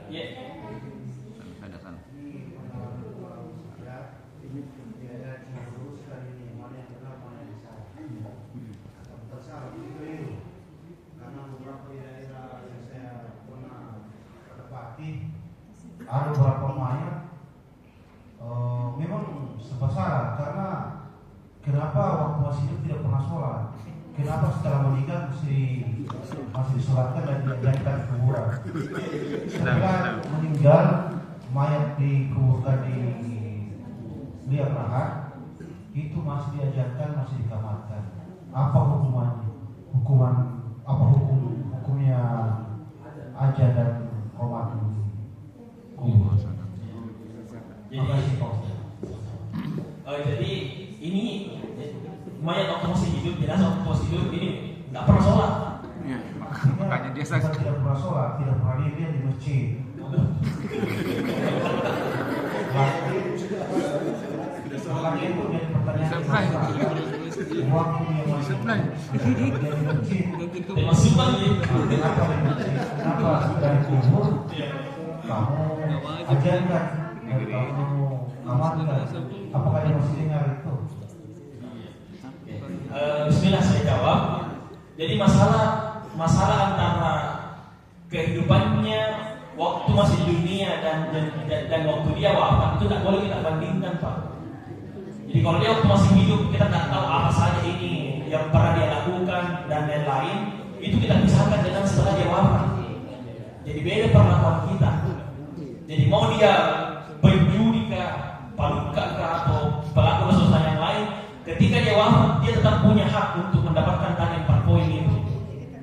Iya. Ada sana. Ada beberapa mayat memang serba salah karena kenapa waktu masih hidup tidak pernah sholat, kenapa setelah meninggal masih disolatkan dan diajarkan kuburan. Setelah meninggal mayat dikuburkan di liang lahat itu masih diajarkan, masih dikamatkan. Apa hukumannya? Hukumnya aja dan komat kubur. Jadi ini mayat waktu masih hidup, jenazah waktu masih hidup ini nggak pernah sholat. Ya. Makanya dia Bukan tidak pernah sholat, tidak pernah lihat di masjid. Makanya itu jadi pertanyaan Supply. waktu yang masih Supply. jadi masjid. Termasuk lagi. Kenapa di masjid? Kenapa dari kubur? Kamu ajarkan dan kamu amalkan. Apakah dia masih dengar itu? Bismillah saya jawab. Jadi masalah antara kehidupannya waktu masih di dunia dan waktu dia wafat itu tidak boleh kita bandingkan, Pak. Jadi kalau dia waktu masih hidup kita tidak tahu apa saja ini yang pernah dia lakukan dan lain-lain, itu kita pisahkan dengan setelah dia wafat. Jadi beda perlakuan kita. Jadi mau dia penjudi kah, paluka kah, atau pelaku dosa yang lain, ketika dia wafat dia tetap punya hak untuk mendapatkan tadi 4 poin itu.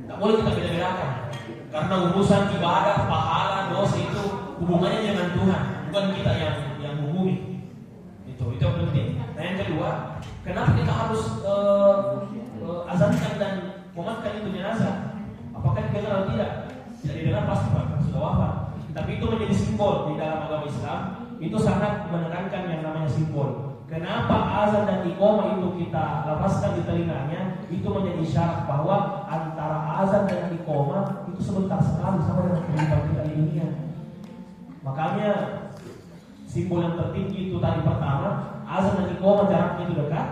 Tidak boleh kita beda-bedakan. Karena urusan ibadah, pahala, dosa itu hubungannya dengan Tuhan, bukan kita yang menghubungi. Itu yang penting. Nah yang kedua, kenapa kita harus azankan dan komatkan itu jenazah? Apakah didengar atau tidak? Tidak didengar pasti Pak, sudah wafat. Tapi itu menjadi simbol di dalam agama Islam. Itu sangat menekankan yang namanya simbol. Kenapa azan dan iqamah itu kita lepaskan di telinganya? Itu menjadi syarat bahwa antara antara azan dan iqamah itu sebentar sekali sama dengan kehidupan kita di dunia. Makanya simbol yang tertinggi itu tadi pertama, azan dan iqamah jaraknya itu dekat.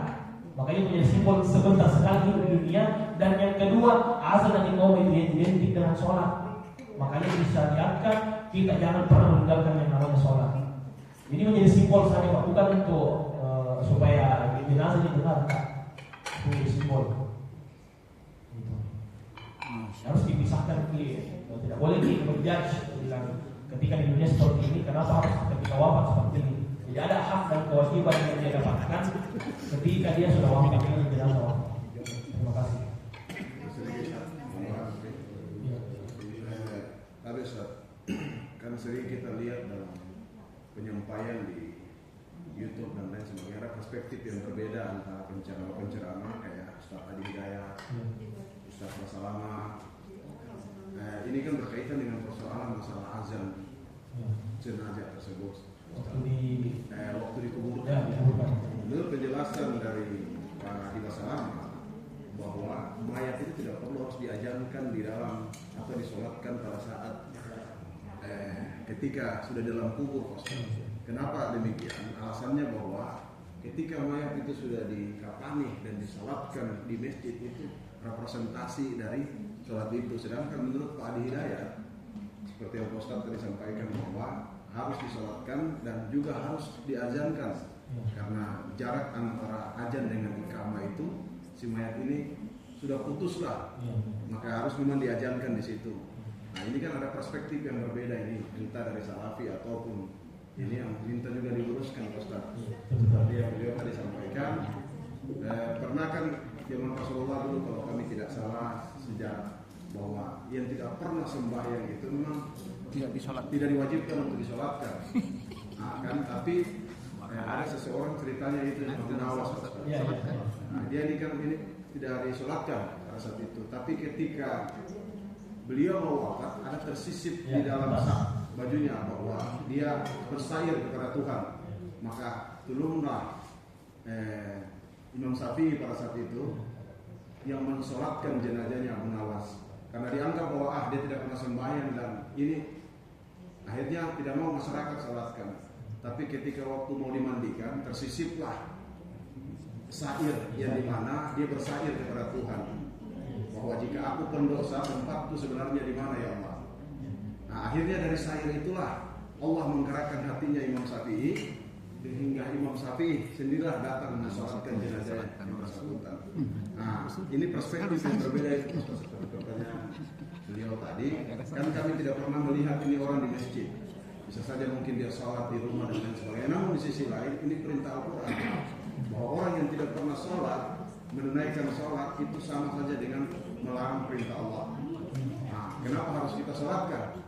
Makanya menjadi simbol sebentar sekali hidup di dunia. Dan yang kedua, azan dan iqamah itu identik dengan sholat. Makanya disyariatkan kita jangan pernah meninggalkan yang namanya sholat. Ini menjadi simbol saja, bukan untuk supaya jenazah didengar, itu simbol. Gitu. Harus dipisahkan, tidak boleh di-judge bilang ketika di dunia seperti ini, kenapa harus ketika wafat seperti ini. Jadi ada hak dan kewajiban yang dia dapatkan ketika dia sudah wafat dengan jenazah wafat. Terima kasih. Tapi Ustaz, kan sering kita lihat dalam penyampaian di YouTube dan lain sebagainya ada perspektif yang berbeda antara penceramah kayak Ustaz Adi Hidayat, Ustaz Basalama. Ini kan berkaitan dengan persoalan masalah azan jenazah tersebut. Waktu dikuburkan. Menurut penjelasan dari Pak Adi Basalama bahwa mayat itu tidak perlu harus diajankan di dalam atau disolatkan pada saat ketika sudah dalam kubur. Kenapa demikian? Alasannya bahwa ketika mayat itu sudah dikafani dan disalatkan di masjid itu representasi dari sholat itu. Sedangkan menurut Pak Adi Hidayat, seperti yang Pak Ustadz tadi sampaikan, bahwa harus disalatkan dan juga harus diazankan karena jarak antara azan dengan iqamah itu si mayat ini sudah putuslah, maka harus memang diazankan di situ. Nah ini kan ada perspektif yang berbeda ini, entah dari Salafi ataupun ini yang minta juga diluruskan Ustaz. Tadi yang beliau tadi sampaikan, pernah kan zaman Rasulullah dulu kalau kami tidak salah sejarah bahwa yang tidak pernah sembahyang itu memang tidak diwajibkan untuk disolatkan. Nah, kan tapi ada seseorang ceritanya itu yang Nawas. Nah, dia ini kan ini tidak disolatkan pada saat itu, tapi ketika beliau mau wafat ada tersisip di dalam sak bajunya bahwa dia bersair kepada Tuhan. Maka tolonglah Imam Syafi'i pada saat itu yang mensolatkan jenazahnya Abu Nawas, karena dianggap bahwa dia tidak pernah sembahyang dan ini akhirnya tidak mau masyarakat solatkan. Tapi ketika waktu mau dimandikan tersisiplah sair yang dimana dia bersair kepada Tuhan bahwa jika aku pendosa tempatku sebenarnya di mana ya Allah. Nah akhirnya dari sair itulah Allah menggerakkan hatinya Imam Syafi'i hingga Imam Syafi'i sendirilah datang mensolatkan jenazah yang bersangkutan. Nah ini perspektif yang berbeda itu seperti pertanyaan beliau tadi. Kan kami tidak pernah melihat ini orang di masjid. Bisa saja mungkin dia sholat di rumah dan lain sebagainya. Namun di sisi lain ini perintah Al-Quran bahwa orang yang tidak pernah sholat menunaikan sholat itu sama saja dengan melarang perintah Allah. Nah, kenapa harus kita sholatkan?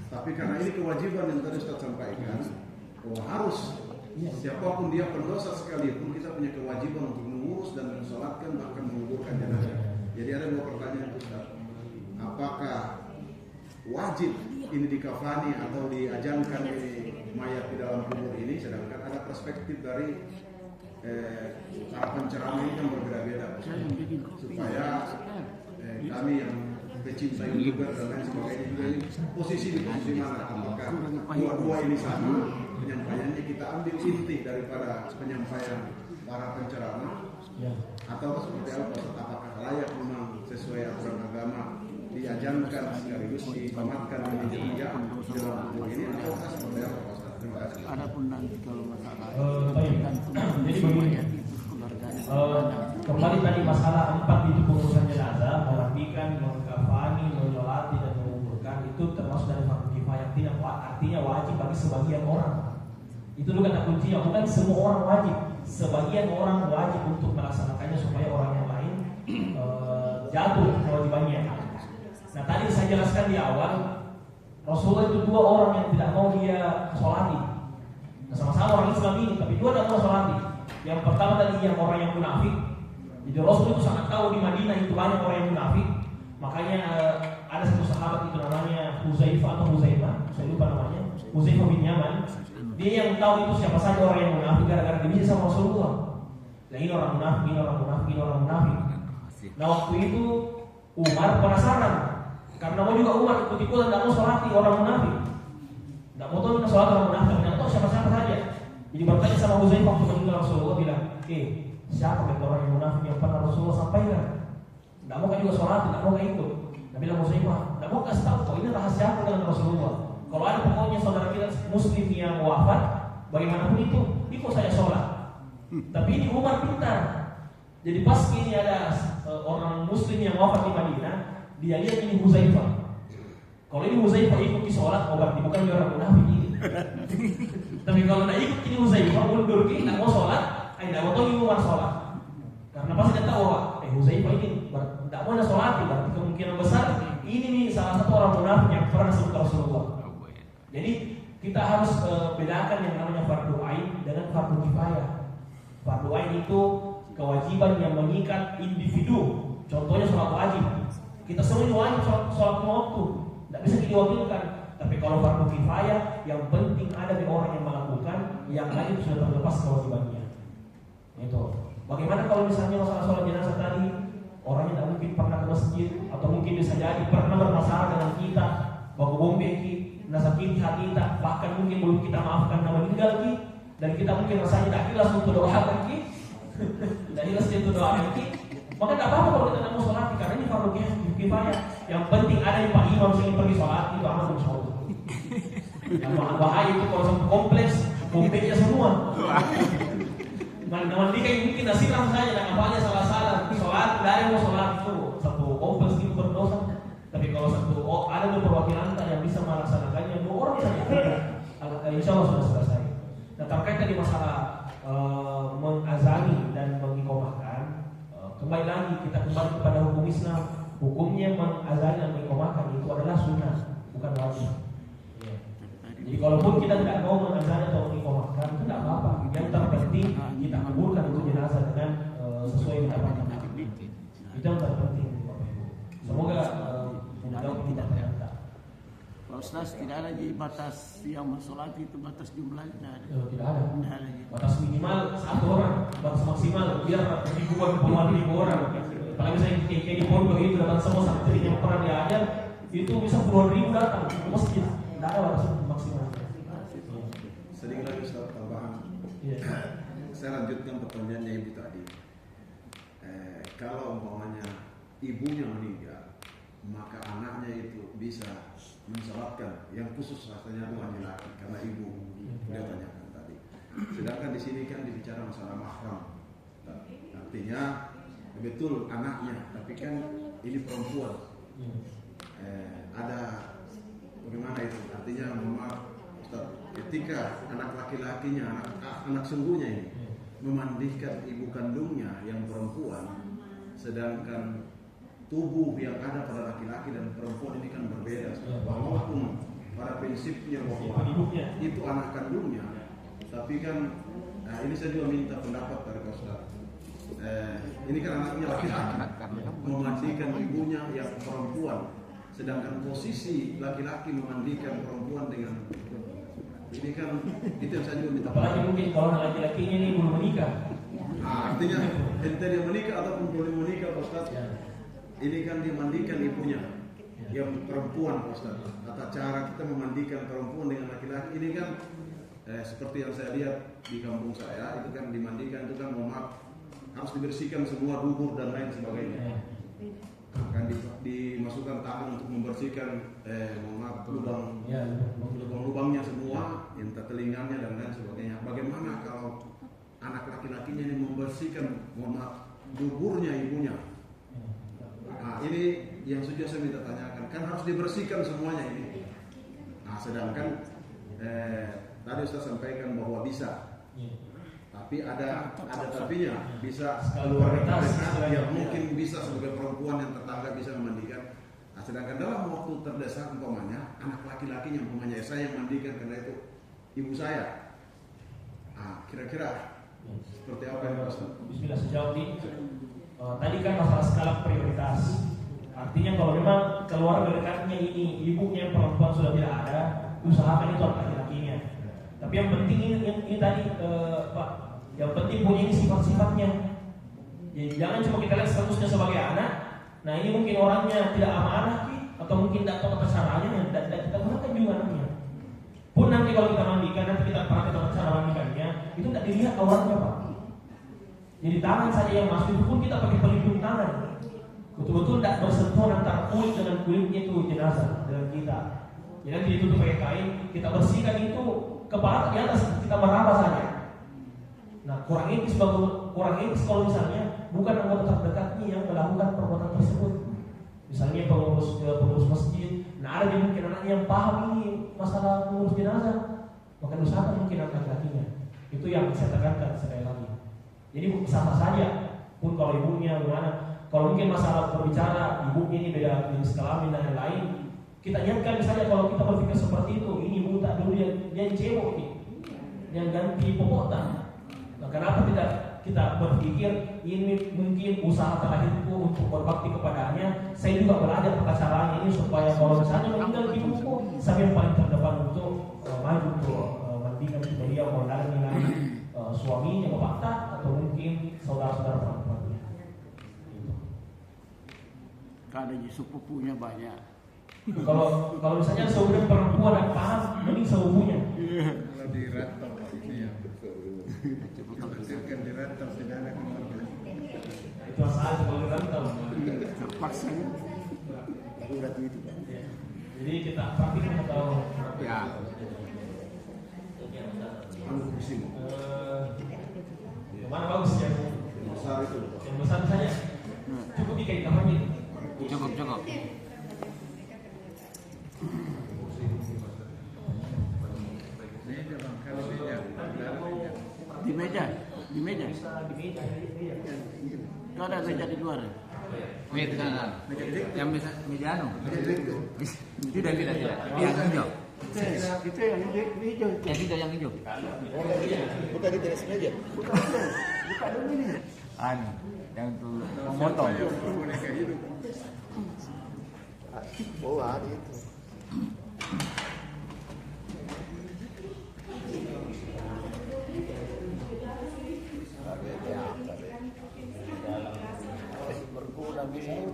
Tapi karena ini kewajiban yang tadi Ustaz sampaikan bahwa harus siapapun dia pendosa sekalipun kita punya kewajiban untuk mengurus dan mensolatkan bahkan menguburkan jenazah. Jadi ada dua pertanyaan Ustaz. Apakah wajib ini dikafani atau diajankan ini mayat di dalam kubur ini? Sedangkan ada perspektif dari cara penceramah ini kan berbeda-beda supaya kami yang pecinta YouTuber dan lain sebagainya juga ini posisi di posisi mana? Apakah dua-dua ini sama penyampaiannya kita ambil inti daripada penyampaian para penceramah atau seperti apa? Apakah layak memang sesuai aturan agama diajarkan sekaligus dipamatkan di jejak dalam kubur ini atau seperti apa? Terima kasih. Adapun nanti kalau masalah jadi begini, kembali tadi masalah 4 itu pengurusan jenazah, merapikan, mengkafani, menyolati dan menguburkan itu termasuk dari fardu kifayah, tidak artinya wajib bagi sebagian orang. Itu juga kata kuncinya, bukan semua orang wajib, sebagian orang wajib untuk melaksanakannya supaya orang yang lain jatuh kewajibannya. Nah tadi saya jelaskan di awal, Rasulullah itu 2 orang yang tidak mau dia sholati. Nah, sama-sama orang Islam ini, tapi 2 tidak mau sholati. Yang pertama tadi yang orang yang munafik. Jadi Rasul itu sangat tahu di Madinah itu banyak orang yang munafik. Makanya ada satu sahabat itu namanya Huzaifah atau Huzaifah, saya lupa namanya, Huzaifah bin Yaman. Dia yang tahu itu siapa saja orang yang munafik gara-gara dia bisa sama Rasulullah. Nah ini orang munafik, ini orang munafik, ini orang munafik. Nah waktu itu Umar penasaran, karena mau juga Umar ikut-ikutan, tidak mau sholati orang munafik, tidak mau tahu sholat orang munafik, tidak tahu siapa-siapa saja. Jadi bertanya sama Huzaifah waktu meninggal Rasulullah bilang, siapa itu orang yang munafik yang pernah Rasulullah sampaikan? Tidak mau juga sholat, tidak mau ikut. Nabi bilang Huzaifah, tidak mau kasih tahu kok ini rahasia aku dengan Rasulullah. Kalau ada pokoknya saudara kita muslim yang wafat, bagaimanapun itu, ikut saya sholat. Tapi ini Umar pintar. Jadi pas ini ada orang muslim yang wafat di Madinah, dia lihat ini Huzaifah. Kalau ini Huzaifah ikut di sholat, berarti bukan orang munafik ini. Tapi kalau tidak ikut ini Huzaifah, mundur ke, tidak mau sholat, tidak mau tahu Umar sholat. Karena pasti dia tahu, Huzaifah ini tidak mau sholat, berarti kemungkinan besar ini nih salah satu orang munafik yang pernah sebut Rasulullah. Jadi kita harus bedakan yang namanya fardu ain dengan fardu kifayah. Fardu ain itu kewajiban yang mengikat individu. Contohnya sholat wajib. Kita semua ini wajib sholat waktu, tidak bisa diwakilkan. Tapi kalau fardu kifayah, yang penting ada di orang yang melakukan, yang lain sudah terlepas kewajibannya. Itu. Bagaimana kalau misalnya masalah sholat jenazah tadi, orangnya tidak mungkin pernah ke masjid, atau mungkin bisa jadi pernah bermasalah dengan kita, baku bombeki, nasakiti hati kita, bahkan mungkin belum kita maafkan nama meninggal ki, dan kita mungkin rasanya tidak ikhlas untuk doakan ki, tidak ikhlas untuk doakan ki, maka tidak apa-apa kalau kita tidak mau sholat, karena ini fardu kifayah. Yang penting ada yang Pak Imam sering pergi sholat, itu aman insyaallah. Yang bahaya itu kalau satu kompleks, bombeknya semua. Mandi kayak mungkin nasiram saja, dan apanya salah-salah, sholat, dari mau sholat itu satu kompleks itu berdosa. Tapi kalau satu ada perwakilan yang bisa melaksanakannya, 2 orang saja, insya Allah sudah selesai. Nah, terkait tadi masalah mengazani dan mengiqomahkan, kembali lagi kita kembali kepada hukum Islam. Hukumnya mengazani dan mengiqomahkan itu adalah sunnah, bukan wajib. Jadi kalaupun kita tidak mau mengazani atau mengiqomahkan, itu tidak apa-apa. Yang terpenting kita kuburkan itu jenazah dengan sesuai pendapat kita. Itu yang terpenting. Semoga tidak ternyata. Pak Ustaz, tidak ada lagi batas yang mensolat itu, batas jumlahnya tidak ada. Tidak ada. Tidak ada lagi. Batas minimal 1 orang, batas maksimal biar ribuan puluhan ribu orang. Apalagi saya kayak di pondok itu datang semua santri yang pernah diajar, itu bisa puluhan ribu datang ke masjid. Tidak ada batas maksimal. Sedikit lagi Ustaz tambahan. Saya lanjutkan pertanyaannya Ibu tadi. Kalau umpamanya ibunya meninggal, maka anaknya itu bisa mensalatkan, yang khusus rasanya itu laki-laki karena ibu beliau tanyakan tadi. Sedangkan di sini kan dibicara masalah mahram, artinya betul anaknya, tapi kan ini perempuan. Ada bagaimana itu? Artinya maaf, Ustaz, ketika anak laki-lakinya, anak sungguhnya ini memandikan ibu kandungnya yang perempuan, sedangkan tubuh yang ada pada laki-laki dan perempuan ini kan berbeda. Walaupun pada prinsipnya bahwa itu anak kandungnya, tapi kan ini saya juga minta pendapat dari Ustaz. Ini kan anaknya laki-laki memandikan ibunya yang perempuan, sedangkan posisi laki-laki memandikan perempuan dengan ini kan itu yang saya juga minta. Apalagi mungkin kalau laki-lakinya ini belum menikah. Artinya ente dia menikah ataupun belum menikah Ustaz. Ini kan dimandikan ibunya yang perempuan Ustaz. Tata cara kita memandikan perempuan dengan laki-laki ini kan seperti yang saya lihat di kampung saya, itu kan dimandikan itu kan harus dibersihkan semua dubur dan lain sebagainya. Akan dimasukkan tangan untuk membersihkan lubang-lubangnya semua, entah telinganya dan lain sebagainya. Bagaimana kalau anak laki-lakinya ini membersihkan duburnya ibunya? Nah, ini yang sudah saya minta tanyakan, kan harus dibersihkan semuanya ini. Nah, sedangkan tadi Ustaz sampaikan bahwa bisa, tapi ada tapinya, bisa keluar yang mungkin bisa sebagai perempuan yang tetangga bisa memandikan. Nah, sedangkan dalam waktu terdesak umpamanya anak laki-lakinya umpamanya saya yang mandikan karena itu ibu saya. Nah, kira-kira seperti apa yang Ustaz? Bismillah sejauh ini. Tadi kan masalah skala prioritas. Artinya kalau memang keluarga dekatnya ini ibunya perempuan sudah tidak ada, usahakan itu laki-lakinya. Tapi yang penting ini tadi Pak, yang penting punya ini sifat-sifatnya. Jadi jangan cuma kita lihat statusnya sebagai anak, Nah ini mungkin orangnya tidak amanah atau mungkin tidak tahu tata caranya dan tidak kita gunakan juga namanya. Pun nanti kalau kita mandikan, nanti kita pakai tata cara mandikannya, itu tidak dilihat orangnya Pak. Jadi tangan saja yang masuk itu pun kita pakai pelindung tangan. Betul-betul tidak bersentuhan antara kulit dengan kulitnya itu jenazah dengan kita. Jadi nanti ditutup pakai kain, kita bersihkan itu kepala di atas, kita meraba saja. Nah kurang etis kalau misalnya bukan anggota terdekatnya yang melakukan perbuatan tersebut. Misalnya pengurus masjid, nah ada mungkin anaknya yang paham ini masalah pengurus jenazah, maka usahakan mungkin anak lakinya. Itu yang saya tekankan sekali lagi. Jadi sama saja, pun kalau ibunya gimana, kalau mungkin masalah berbicara ibunya ini beda jenis kelamin dan lain-lain, kita niatkan misalnya kalau kita berpikir seperti itu, ini ibu tak dulu dia cewek nih, yang ganti popoktan. Nah, kenapa tidak kita berpikir ini mungkin usaha terakhirku untuk berbakti kepadanya. Saya juga belajar tata caranya ini supaya kalau misalnya meninggal ibuku, saya yang paling terdepan untuk maju untuk mandikan beliau mengenal nilai suaminya bapak tak atau mungkin saudara-saudara perempuannya. Kada sepupunya banyak. Kalau misalnya saudara perempuan yang paham, mending sepupunya. Kalau di rantau ini ya. Kan di rantau tidak ada keluarga. Itu masalah kalau di rantau. Terpaksa. Jadi kita praktik atau Ya. yang mana bagus yang besar itu. yang besar saja. Cukup dikaitkan aja. Cukup. Meja bang, kalau meja. Di meja. Di meja. Kau ada meja di luar. Meja kanan. Yang meja anu. Tidak. Yang hijau. Itu yang hijau. Yang hijau, yang hijau. Bukan di teras meja. Bukan ini. Anu, yang itu memotong. Boneka hidup. Oh, ada itu.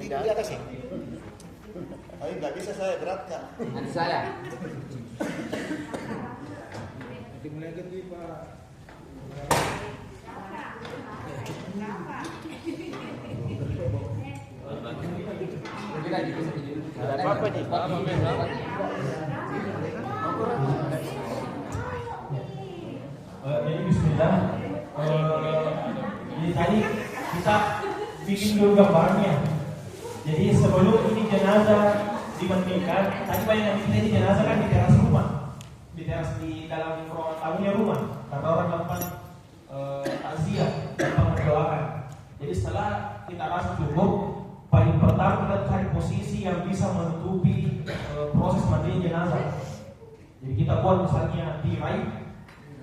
Di atas ya? Ayo nggak bisa saya berat kak. Nanti saya. Dimulai ganti Pak. Apa nih? Jadi bismillah. Jadi tadi kita bikin dulu gambarnya. Jadi sebelum ini jenazah dimandikan, tadi bayangan kita ini jenazah kan di teras rumah, di teras di dalam ruangan tamunya rumah. Karena orang melakukan takziah dan mendoakan. Jadi setelah kita rasa cukup, paling pertama kita cari posisi yang bisa menutupi proses mandinya jenazah. Jadi kita buat misalnya di right,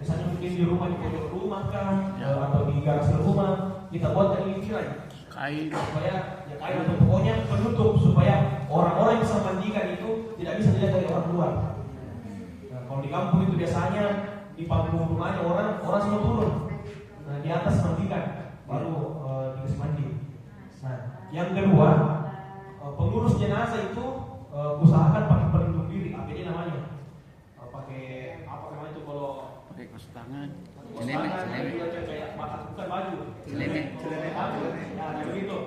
misalnya mungkin di rumah, di pojok rumah kan, atau di garasi rumah, kita buat dari tirai Kain. supaya ya kain atau pokoknya penutup supaya orang-orang yang bisa mandikan itu tidak bisa dilihat dari orang luar. Nah, kalau di kampung itu biasanya di panggung rumahnya orang semua turun, nah di atas mandikan baru dikasih mandi. Nah, yang kedua pengurus jenazah itu usahakan pakai pelindung diri, APD namanya. Pakai apa namanya itu kalau Pakai kaos tangan. Selemek. kayak bukan baju. Selemek. Nah, begitu.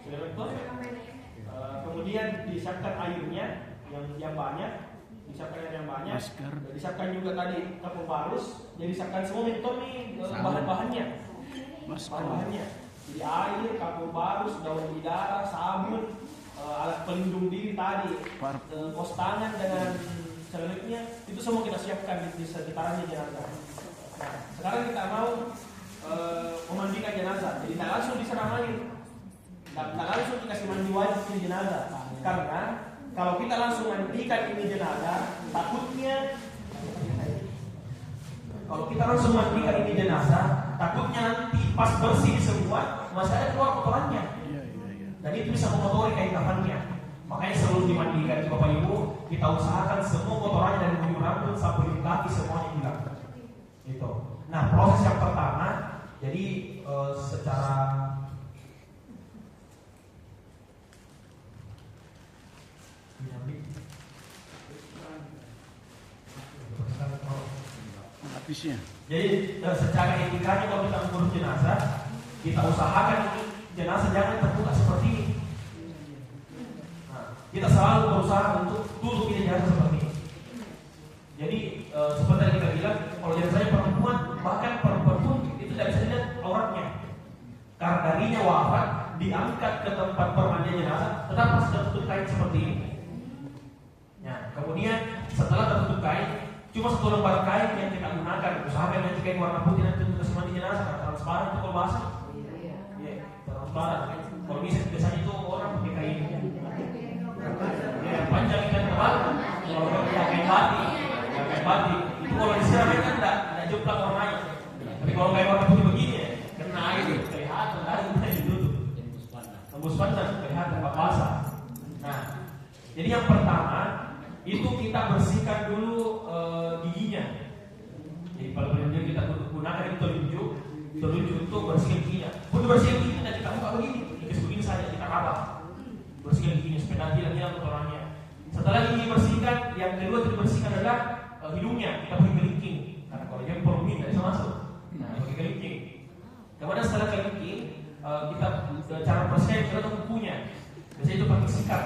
Selemek itu. Kemudian disiapkan airnya yang banyak, Masker. disiapkan juga tadi kapur barus, jadi disiapkan semua itu nih bahan-bahannya. Masker. Bahan-bahannya. Jadi air, kapur barus, daun bidara, sabun, alat pelindung diri tadi, kos tangan dengan selimutnya itu semua kita siapkan di sekitarannya jenazah. Nah, sekarang kita mau memandikan jenazah, jadi tidak langsung disiram air, tidak langsung dikasih mandi wajib di jenazah, karena kalau kita langsung mandikan ini jenazah, takutnya kalau kita langsung mandikan ini jenazah, takutnya nanti pas bersih semua masih ada keluar kotorannya, dan itu bisa mengotori kain kafannya. Makanya sebelum dimandikan Bapak Ibu, kita usahakan semua kotorannya dari ujung rambut sampai ujung kaki semuanya hilang. Gitu. Nah, proses yang pertama, jadi secara Praktisnya. Jadi secara etikanya kalau kita mengurus jenazah, kita usahakan ini jenazah jangan terbuka seperti ini. Nah, kita selalu berusaha untuk tutup ini jenazah seperti ini. Jadi seperti yang kita bilang, kalau jenazahnya perempuan, bahkan perempuan pun itu tidak bisa dilihat auratnya. Karena darinya wafat, diangkat ke tempat permandian jenazah, tetap sudah tutup kain seperti ini. Nah, kemudian setelah tertutup kain, cuma satu lembar kain yang kita gunakan. Usahakan nanti kain warna putih nanti untuk kasih mandi jenazah, karena transparan itu kalau basah. Iya, transparan. Kalau biasanya itu orang pakai kain. Ya, panjang ikan tebal. Kalau pakai kain batik, itu kalau disiram kan tidak jeplak warnanya. Tapi kalau kain warna putih begini, ya, kena air, kelihatan dari mulai ditutup. Tembus pandang, kelihatan apa basah. Nah, jadi yang pertama itu kita bersihkan dulu giginya. Jadi pada prinsipnya kita gunakan itu telunjuk untuk bersihkan giginya. Untuk bersihkan giginya kita buka begini, begini saja kita rabak. Bersihkan giginya supaya nanti hilang kotorannya. Setelah gigi bersihkan, yang kedua yang dibersihkan adalah hidungnya. Kita pakai kelingking. Karena kalau jempol begini tidak bisa masuk. Nah, pakai kelingking. Kemudian setelah kelingking, kita cara bersihkan kita tutup kukunya. Biasanya itu pakai sikat.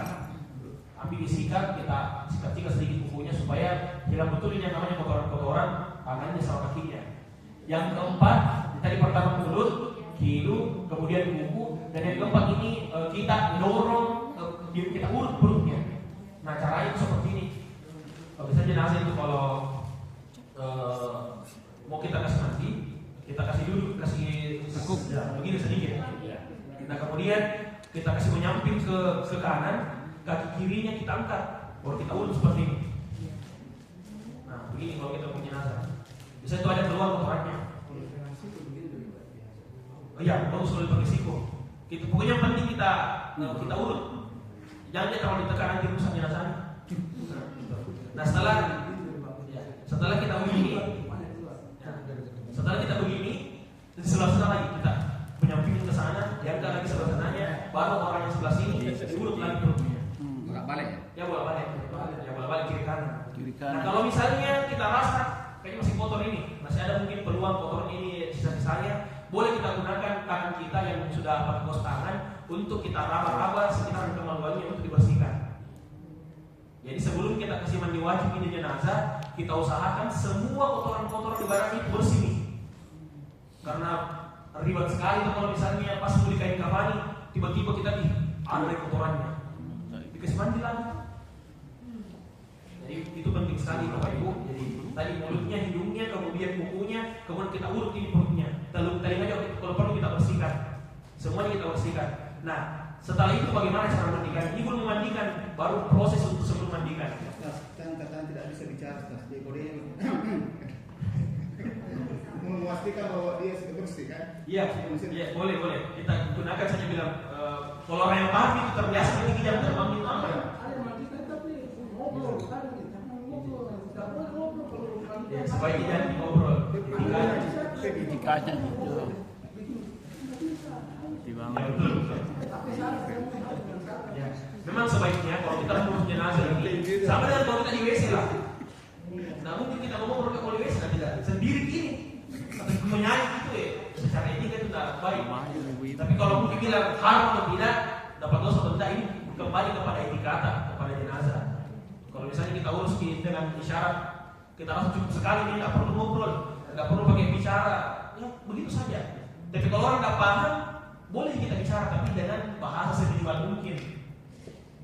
Ambil disikat, kita sikat sedikit kukunya supaya hilang betul ini yang namanya kotoran-kotoran tangannya sama kakinya. Yang keempat, tadi pertama mulut, hidung, kemudian kuku, dan yang keempat ini kita dorong, kita urut perutnya. Nah, caranya itu seperti ini. Kalau misalnya jenazah itu kalau mau kita kasih mandi, kita kasih dulu, kasih tekuk, ya, begini sedikit. Nah, kemudian kita kasih menyamping ke kanan. Kaki kirinya kita angkat, baru kita urut seperti ini. Nah, begini kalau kita punya jenazah. Bisa itu ada keluar kotorannya. Oh iya, bagus kalau pakai siku. Itu pokoknya yang penting kita urut. Jangan terlalu ditekan nanti rusak jenazahnya. Nah, setelah kita begini, di sebelah sana lagi kita penyampingin ke sana, diangkat lagi sebelah sananya, baru orang yang sebelah sini diurut lagi perutnya. Balik Ya bolak-balik kiri kanan. Kiri-kanan. Nah, kalau misalnya kita rasa kayaknya masih kotor ini, masih ada mungkin peluang kotor ini sisa-sisanya, boleh kita gunakan tangan kita yang sudah pakai kaos tangan untuk kita raba-raba sekitar kemaluannya untuk dibersihkan. Jadi sebelum kita kasih mandi wajib ini jenazah, kita usahakan semua kotoran-kotoran di barang itu bersih nih. Karena ribet sekali kalau misalnya pas mau dikain kafani, tiba-tiba kita ada kotorannya. Dikasih mandi lagi. Jadi itu penting sekali Bapak Ibu. Jadi tadi mulutnya, hidungnya, kemudian kukunya, kemudian kita urut ini perutnya. Tadi aja kalau perlu kita bersihkan. Semuanya kita bersihkan. Nah, setelah itu bagaimana cara mandikan? Ini belum memandikan, baru proses untuk sebelum mandikan. Kan katanya tidak bisa bicara, jadi dia memastikan bahwa dia sudah bersih kan? Iya, boleh. Kita gunakan saja bilang kalau orang yang paham itu terbiasa ketika jam terbang itu aman. Ya, sebaiknya jangan ngobrol. Etikanya gitu. Ya, memang sebaiknya kalau kita mengurus jenazah ini sama dengan kalau kita di WC lah. Nah, mungkin kita ngomong protokol WC tidak sendiri gini. Tapi menyanyi gitu ya, secara etika itu tidak baik. Tapi kalau mungkin bilang haram atau tidak, dapat dosa atau tidak, ini kembali kepada etikata, kepada jenazah. Kalau misalnya kita urus dengan isyarat, kita rasa cukup sekali, ini tidak perlu ngobrol, tidak perlu pakai bicara, ya begitu saja. Tapi kalau orang tidak paham, boleh kita bicara, tapi dengan bahasa seminimal mungkin,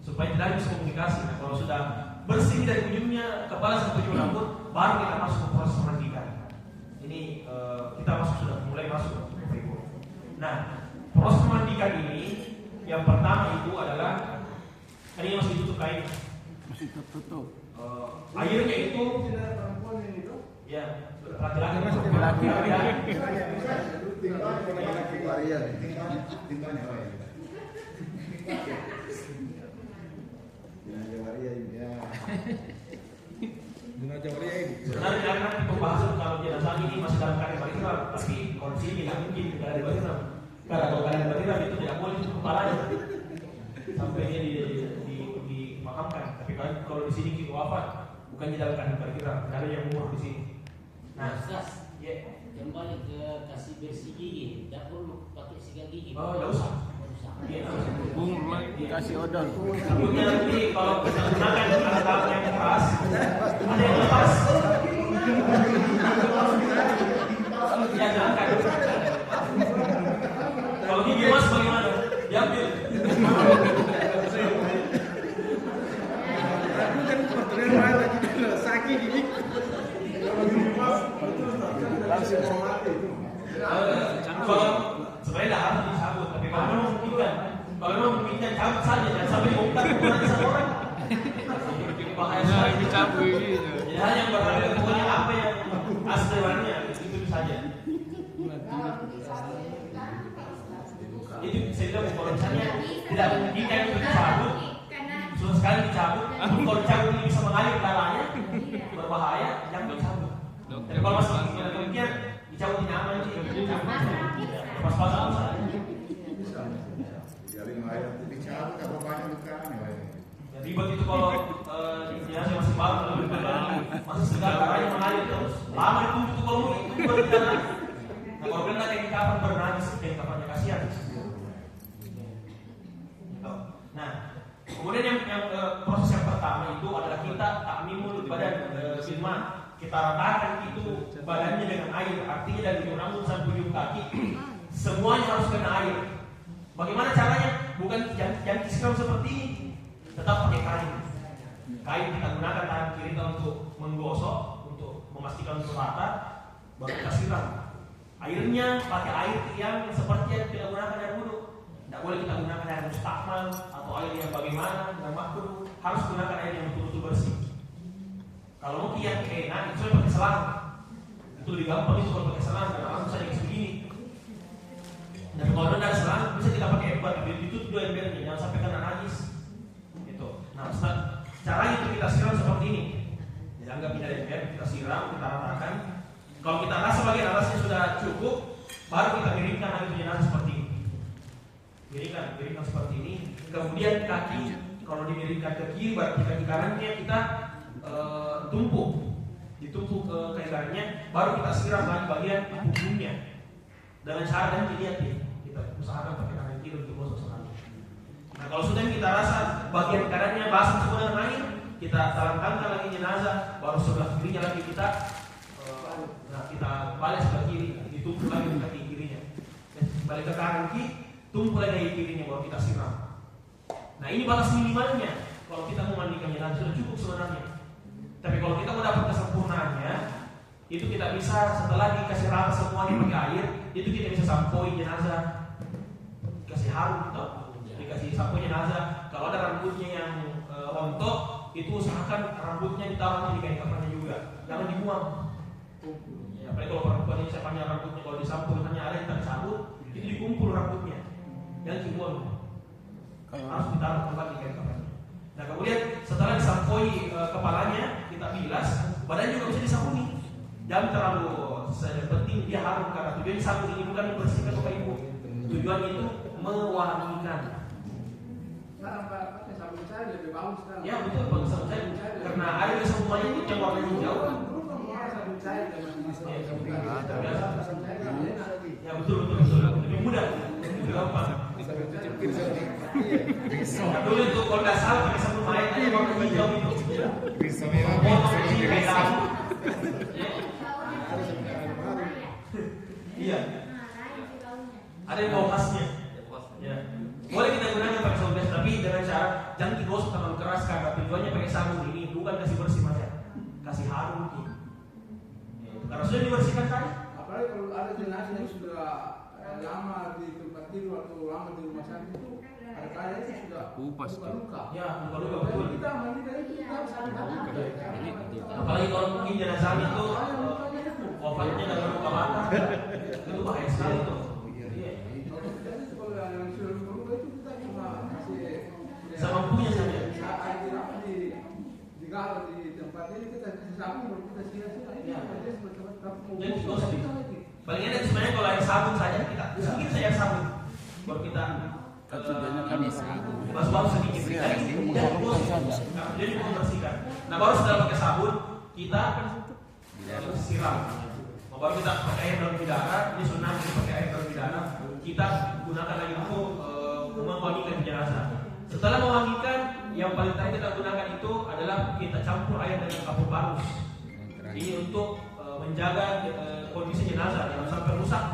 supaya tidak bisa komunikasi. Nah, kalau sudah bersih dari ujungnya kepala sampai ujung rambut, baru kita masuk ke proses pemandikan. Ini kita sudah mulai masuk ke Ibu. Nah, proses pemandikan ini yang pertama itu adalah ini masih ditutup kain. Masih tertutup. Airnya itu ya laki-laki. Sebenarnya jangan pembahasan kalau jenazah ini masih dalam keadaan berikhram, tapi kondisi ini tidak mungkin tidak ada berikhram. Karena kalau keadaan berikhram itu tidak boleh itu kepalanya sampai dia dimakamkan. Tapi kalau di sini kita wafat, bukan di dalam keadaan berikhram, tidak ada yang umur di sini. Nah, Ustaz, ya. kembali ke kasih bersih gigi, tidak perlu pakai sikat gigi. Oh, nggak usah. Iya, Bung, kasih odol. takutnya nanti kalau kita gunakan alat-alat yang keras, ada yang lepas. Ya, jangan. Kalau gigi mas bagaimana? Diambil. Aku kan pertanyaan mana gitu loh, sakit gigi. Langsung. Kalau sebenarnya tidak harus dicabut, tapi kalau memang memungkinkan cabut saja, jangan sampai bongkar hubungan sama orang. Bahaya sekali dicabut gitu. Jadi hanya yang berharga pokoknya apa yang asli warnanya itu saja. Itu saya bilang kalau misalnya tidak memungkinkan itu dicabut, sudah sekali dicabut, kalau dicabut ini bisa mengalir darahnya, berbahaya, jangan dicabut. Tapi kalau masih kemungkinan dicabut ini aman sih, pas-pasan saja. Dicabut apa banyak lukanya. Ya, ribet itu kalau jenazah masih baru, masih segar darahnya mengalir terus. Lama itu kalau itu baru darah. Nah kalau kena kayak kapan bernajis, kayak kapannya kasihan. Nah, kemudian yang proses yang pertama itu adalah kita takmimul badan firman. Kita ratakan itu badannya dengan air, artinya dari ujung rambut sampai ujung kaki semuanya harus kena air. Bagaimana caranya? Bukan jangan disiram seperti ini, tetap pakai kain. Kain kita gunakan tangan kiri kita untuk menggosok, untuk memastikan untuk rata, baru kita siram. Airnya pakai air yang seperti yang kita gunakan air wudhu. Tidak boleh kita gunakan air mustakmal atau air yang bagaimana, yang makruh. Harus gunakan air yang betul-betul bersih. Kalau mau kian enak, itu pakai selang. Itu lebih gampang itu kalau pakai selang, karena langsung saja segini. Dan kalau ada selang, bisa kita pakai ember. Itu dua embernya, jangan sampai kena najis. Gitu. Nah, caranya itu kita siram seperti ini. Jadi anggap ini ada ember, kita siram, kita ratakan. Kalau kita rasa bagian atasnya sudah cukup, baru kita miringkan air jenazah seperti ini. Miringkan seperti ini. Kemudian kaki, kalau dimiringkan ke kiri, berarti kaki kanannya kita ditumpuk ke kaki kanannya, baru kita siram lagi bagian punggungnya. Dengan cara dan dilihat ya, kita usahakan pakai tangan kiri untuk gosok selama. Nah kalau sudah kita rasa bagian kanannya basah semua dengan air, kita talang-talang lagi jenazah, baru sebelah kirinya lagi kita balik sebelah kiri, ditumpuk lagi ke kaki kirinya. Balik ke kanan kiri, tumpuk lagi kaki kirinya, baru kita siram. Nah ini batas minimalnya. Kalau kita mau mandikan jenazah sudah cukup sebenarnya. Tapi kalau kita mau dapat kesempurnaannya, itu kita bisa setelah dikasih rata semuanya pakai air, itu kita bisa sampoi jenazah, dikasih harum gitu, dikasih sampoi jenazah. Kalau ada rambutnya yang rontok, itu usahakan rambutnya ditaruh di kain kafannya juga, jangan dibuang. Ya, apalagi kalau perempuan ini siapanya rambutnya kalau disampoi hanya ada yang tak disambut, itu dikumpul rambutnya, jangan dibuang. Harus ditaruh tempat di kain kafannya. Nah kemudian setelah disampoi kepalanya, kita bilas, badan juga bisa disabuni. Jangan terlalu penting dia harum, karena tujuan sabun ini bukan membersihkan Bapak Ibu. Tujuan itu mewangikan. Sekarang pakai sabun cair lebih bagus kan? Ya betul, pakai sabun cair. Karena air semuanya itu yang warna hijau. Sabun cair ya betul. Lebih mudah, lebih gampang. Dulu itu kalau nggak salah pakai sabun mayat aja warna hijau itu. Iya. Ada yang bawa khasnya. Ya. Boleh kita gunakan pakai sabun biasa, tapi dengan cara jangan digosok terlalu keras, karena tujuannya pakai sabun ini bukan kasih bersih saja, kasih harum gitu. Ya, karena sudah dibersihkan tadi. Apalagi kalau ada jenazah yang sudah lama di tempat tidur atau lama di rumah sakit itu, ada kali itu sudah luka-luka. Ya, luka-luka betul. Kita mandikan itu kita harus ada. Apalagi kalau mungkin jenazah itu wafatnya dengan luka bakar, itu bahaya sekali tuh. Sama punya saja. Di kalau di tempat ini kita sabun baru kita sia-sia ini aja Jadi gosok. Paling enak sebenarnya kalau air sabun saja kita sedikit saja sabun, baru kita basuh sedikit. Jadi membersihkan. Nah baru setelah pakai sabun kita siram. baru kita pakai air daun bidara. Ini sunnah kita pakai air daun bidara. Kita gunakan lagi untuk mewangikan jenazah. Setelah mewangikan, yang paling terakhir kita gunakan itu adalah kita campur air dengan kapur barus. Ini untuk menjaga kondisi jenazah jangan sampai rusak.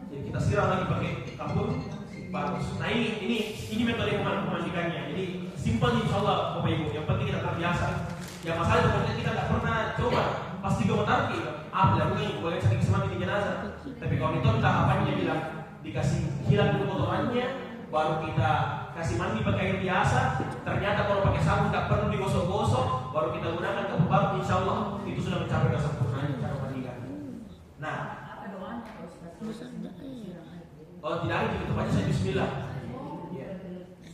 Jadi kita siram lagi pakai kapur barus. Nah ini metode memandikannya. Jadi simpel insyaallah Bapak Ibu. Yang penting kita terbiasa. Yang masalah sebenarnya kita tidak pernah coba. Pasti gemetar kita. Ini boleh cari kesemangat di jenazah. Tapi kalau itu tahapannya bilang dikasih hilang dulu kotorannya, baru kita kasih mandi pakai air biasa. Ternyata kalau pakai sabun tak perlu digosok-gosok, baru kita gunakan kapur barus. Insyaallah itu sudah mencapai kesempurnaan cara mandikan. Nah, oh tidak ada gitu baca saya Bismillah.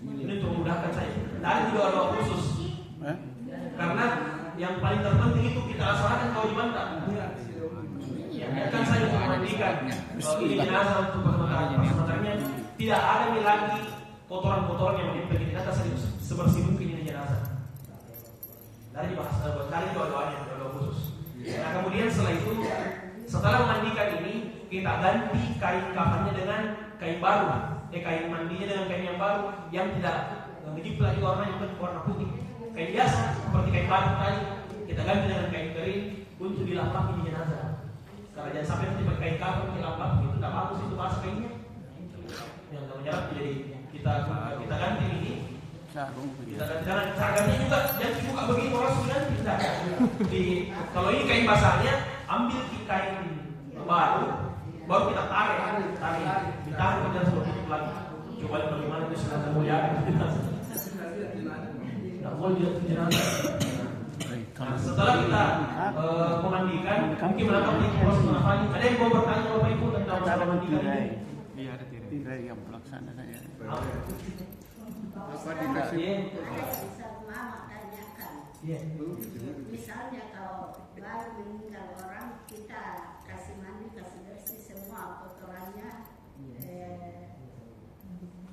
Ini untuk memudahkan saya. Tidak ada doa khusus. Karena yang paling terpenting itu kita laksanakan kalau di mantap. Ya, kan saya untuk memandikan ini jenazah untuk sebenarnya tidak ada lagi kotoran-kotoran yang menimpa di jenazah, sebersih mungkin ini jenazah. Dari dibahas, dari doa-doanya, doa khusus. Nah kemudian setelah itu, setelah memandikan ini kita ganti kain kafannya dengan kain baru, kain mandinya dengan kain yang baru yang tidak menjiplak warnanya warna putih. Kain biasa seperti kain baru tadi kita ganti dengan kain kering untuk dilapaki di jenazah. Karena jangan sampai nanti pakai kain kafan dilapaki itu tidak bagus, itu basah kainnya. Yang menyerap jadi kita ganti ini. Kita ganti dengan caranya juga jangan dibuka begini orang sudah tidak. Kalau ini kain basahnya ambil kain baru kita tarik, ditarik ke dalam seperti itu lagi. Coba bagaimana itu sengaja mulia. Nah, setelah kita memandikan, mungkin menangkap di proses menafani. Ada yang mau bertanya Bapak Ibu tentang cara memandikan ini? Iya, ada tirai yang pelaksana saya. Apa dikasih? Iya. Misalnya kalau baru meninggal orang, kita kasih mandi, kasih bersih semua kotorannya.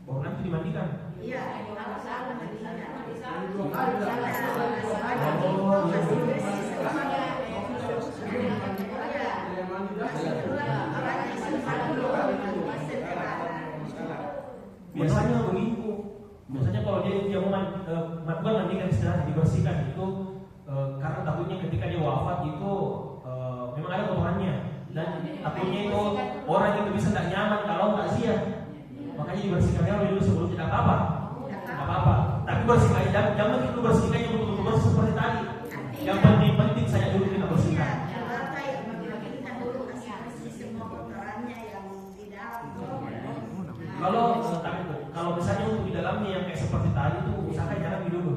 Baru nanti dimandikan. Iya, kalau salah mandikan. Biasanya begitu. Biasanya kalau dia mau mandikan istilahnya dibersihkan itu karena takutnya ketika dia wafat itu memang ada kotorannya dan takutnya itu orang itu bisa tidak nyaman kalau tak siap. Makanya dibersihkannya dulu sebelum tidak apa-apa. Tapi bersihkan jangan itu bersihkannya betul-betul bersih seperti tadi. Yang penting saya dulu kita bersihkan. Kalau misalnya untuk di dalamnya yang kayak seperti tadi itu usahakan jangan dulu.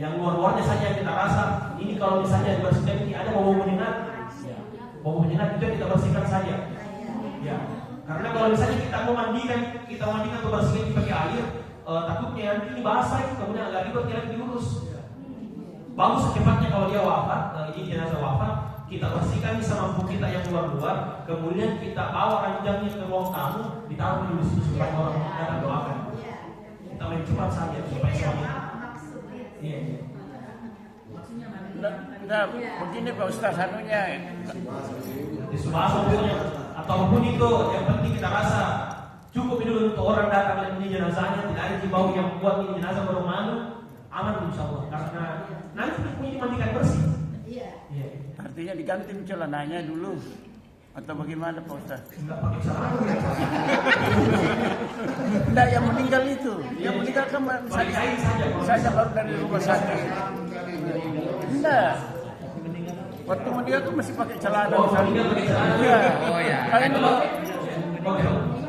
Yang luar-luarnya saja yang kita rasa. Ini kalau misalnya dibersihkan ini ada bau menyengat. Bau menyengat itu kita bersihkan saja. Ya. Karena kalau misalnya kita mau mandikan atau bersihkan pakai air, takutnya nanti ini basah, kemudian agak ribet lagi diurus. Bagus secepatnya kalau dia wafat, ini jenazah wafat, kita bersihkan semampu kita yang luar-luar, kemudian kita bawa ranjangnya ke ruang tamu, ditaruh di situ supaya orang datang doakan. Kita main cepat saja supaya semuanya. Iya. Nah, begini Pak Ustaz anunya. Di semua punya ataupun itu yang penting kita rasa cukup ini untuk orang datang dan ini jenazahnya tidak ada bau yang buat ini jenazah baru malu aman insyaallah karena nanti ini mandikan bersih. Iya. Artinya diganti celananya dulu atau bagaimana Pak Ustaz? Enggak pakai celana. Enggak, yang meninggal itu. Yang meninggal kan saya baru dari rumah sakit. Enggak. Waktu meninggal tuh masih pakai celana. Meninggal pakai celana. Iya. Oh ya.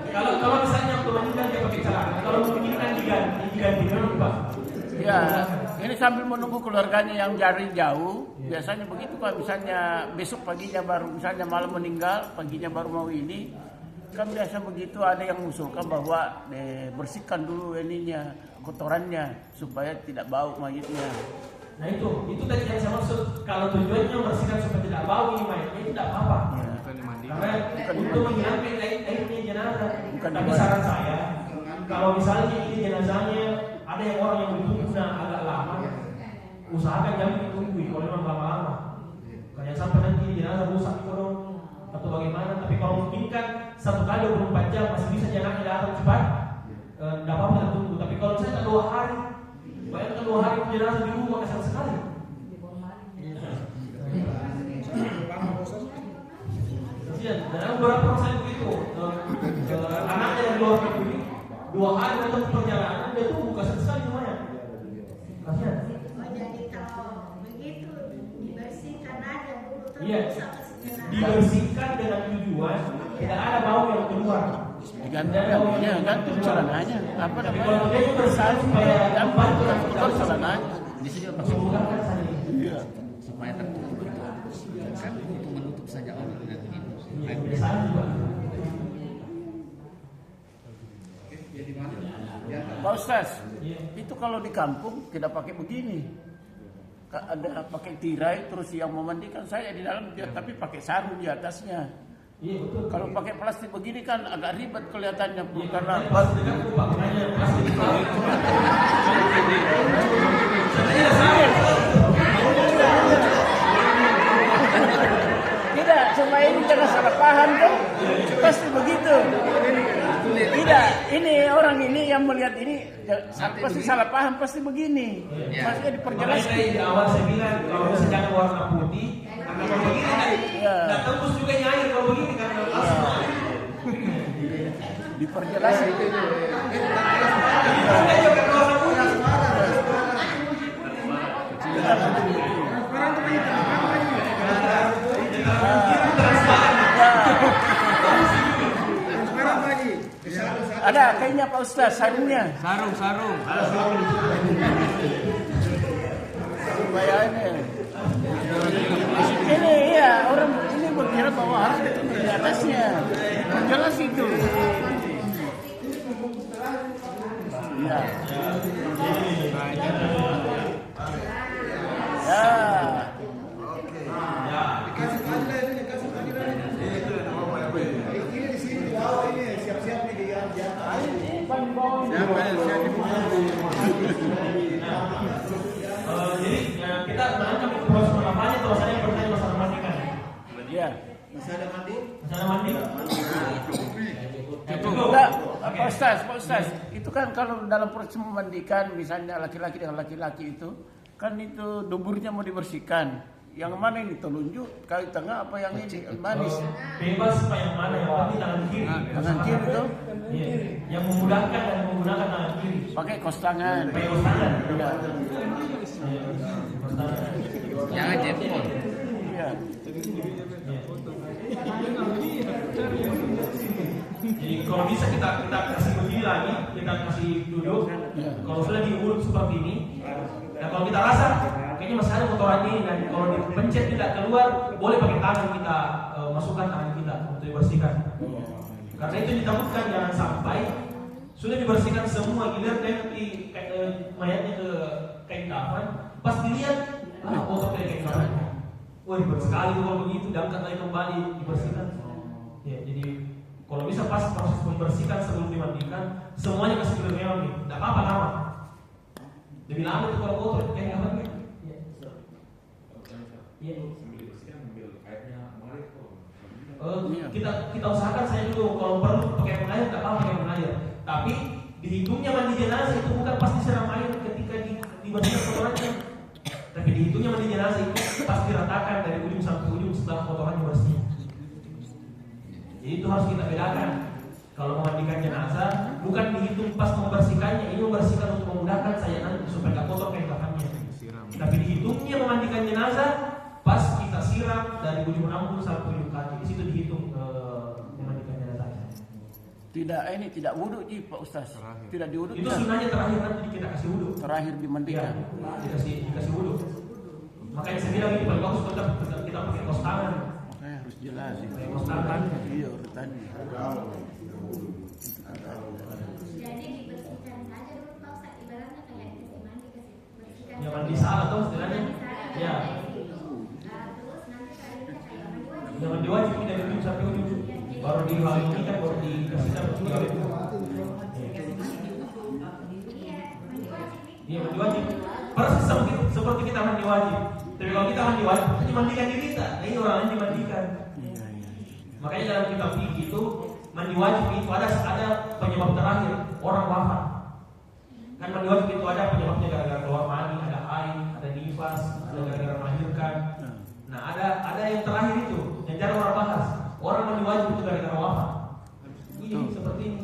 Kalau misalnya waktu meninggal dia pakai celana. Kalau meninggal diganti Pak. Ya, ini sambil menunggu keluarganya yang dari jauh. Biasanya begitu Pak, misalnya besok paginya baru, misalnya malam meninggal, paginya baru mau ini. Kan biasa begitu, ada yang mengusulkan bahwa bersihkan dulu ininya, kotorannya, supaya tidak bau mayitnya. Nah itu tadi yang saya maksud. Kalau tujuannya membersihkan supaya tidak bau ini mayatnya tidak apa-apa. Karena untuk menghilangkan airnya jenazah. Tapi saran saya, kalau misalnya ini jenazahnya ada yang orang yang ditunggu agak lama, usahakan jangan ditunggu kalau memang lama-lama. Jangan sampai nanti jenazah rusak itu dong. kan 1 kali 24 jam masih bisa jangan datang cepat, tidak apa-apa kita tunggu. Tapi kalau misalnya 2 hari, bayangkan 2 hari jenazah di rumah kesal sekali. Kasihan. Dan ada beberapa orang saya begitu, anaknya yang luar negeri 2 hari datang perjalanan dia tunggu kesal sekali lumayan. Kasihan. Jadi kalau begitu dibersihkan aja dulu terus Iya, dibersihkan dengan tujuan tidak ada bau yang keluar. Ganti celananya. Apa Tapi namanya? kalau dia bersih supaya Gampang kotor celananya. Di sini memudahkan saya. supaya tertutup kan untuk menutup saja orang dengan begitu. Biasanya juga. Pak Ustaz, itu kalau di kampung tidak pakai begini. Ada pakai tirai, terus yang memandikan saya di dalam dia tapi pakai sarung di atasnya. Iya betul. Kalau pakai plastik begini kan agak ribet kelihatannya karena plastik kan makanya plastik. Tidak, cuma ini jangan salah paham kan? Pasti begitu. Tidak, ini orang ini yang melihat ini pasti salah paham, pasti begini. Maksudnya diperjelas. Di awal saya bilang kalau misalnya warna putih, karena kalau begini nggak tembus juga air kalau begini karena langsung. Diperjelas itu. Ada kayaknya Pak Ustaz, sarungnya. Sarung. Supaya ini ya orang ini berkira bahwa harus ditutup di atasnya. Jelas itu. Ya. Dikasih tanda ini, dikasih tanda ini. Ini di sini di bawah ini siap-siap nih di atas. Jadi kita menangkap proses penamanya terus saya bertanya masalah mandikan. Iya. Masih ada mandi? Masih ada mandi? Enggak, Pak Ustaz, itu kan kalau dalam proses memandikan misalnya laki-laki dengan laki-laki itu kan itu duburnya mau dibersihkan. Yang mana ini telunjuk, kali tengah apa yang ini manis? Bebas apa yang mana yang penting tangan kiri. Tangan kiri itu? Iya. Yang memudahkan dan menggunakan tangan kiri. Pakai kos tangan. Pakai kos tangan. Iya. Jangan jempol. Iya. Jadi kalau bisa kita kasih begini lagi, kita kasih duduk. Kalau sudah diurut seperti ini, dan kalau kita rasa kayaknya masih ada kotoran ini dan kalau dipencet tidak keluar, boleh pakai tangan kita masukkan tangan kita untuk dibersihkan. Karena itu ditakutkan jangan sampai sudah dibersihkan semua giliran nanti mayatnya ke kain kafan, pas dilihat kotor kayak kain. Wah ribet sekali kalau begitu, diangkat lagi kembali dibersihkan. Ya, jadi kalau bisa pas proses membersihkan sebelum dimandikan, semuanya kasih bermewah nih, tidak apa-apa lama. Lebih lama itu kalau kotor kayak apa nih? Iya. Kita usahakan saya dulu kalau perlu pakai air, tidak apa pakai air. Tapi dihitungnya mandi jenazah itu bukan pasti siram air ketika dibersihkan kotorannya. Tapi dihitungnya mandi jenazah itu pasti ratakan dari ujung sampai ujung setelah kotorannya bersih. Jadi itu harus kita bedakan. Kalau memandikan jenazah bukan dihitung pas membersihkannya, ini membersihkan untuk memudahkan saya nanti supaya nggak kotor kain kafannya. Tapi dihitungnya memandikan jenazah pas kita siram dari ujung rambut sampai ujung kaki, di situ dihitung memandikan jenazahnya. Tidak wudhu ji Pak Ustaz. Tidak diwudhu. Itu sunahnya terakhir nanti kita kasih wudhu. Terakhir dimandikan. Ya, dikasih wudhu. Makanya saya bilang ini paling bagus kita pakai kos tangan. Makanya harus jelas. Pakai kos tangan. Iya urutannya. Jadi dibersihkan saja dulu Pak Ustaz, ibaratnya kayak kasih mandi, kasih bersihkan. Ya mandi salah tuh istilahnya. Ya. Terus nanti kalinya kayak mandi wajib. Ya mandi wajib ini dari ujung sampai ujung. Baru dihalukan, baru dikasihkan ujung. Iya mandi wajib. Persis seperti kita mandi wajib. Tapi kalau kita mandi wajib, dimandikan diri kita. Nah, ini orang lain dimandikan. Makanya dalam kitab fikih itu mandi wajib itu ada penyebab terakhir orang wafat. Kan mandi wajib itu ada penyebabnya gara-gara keluar mani, ada haid, ada nifas, ada gara-gara melahirkan. Nah ada yang terakhir itu yang jarang orang bahas. Orang mandi wajib itu gara-gara wafat. Ini seperti ini.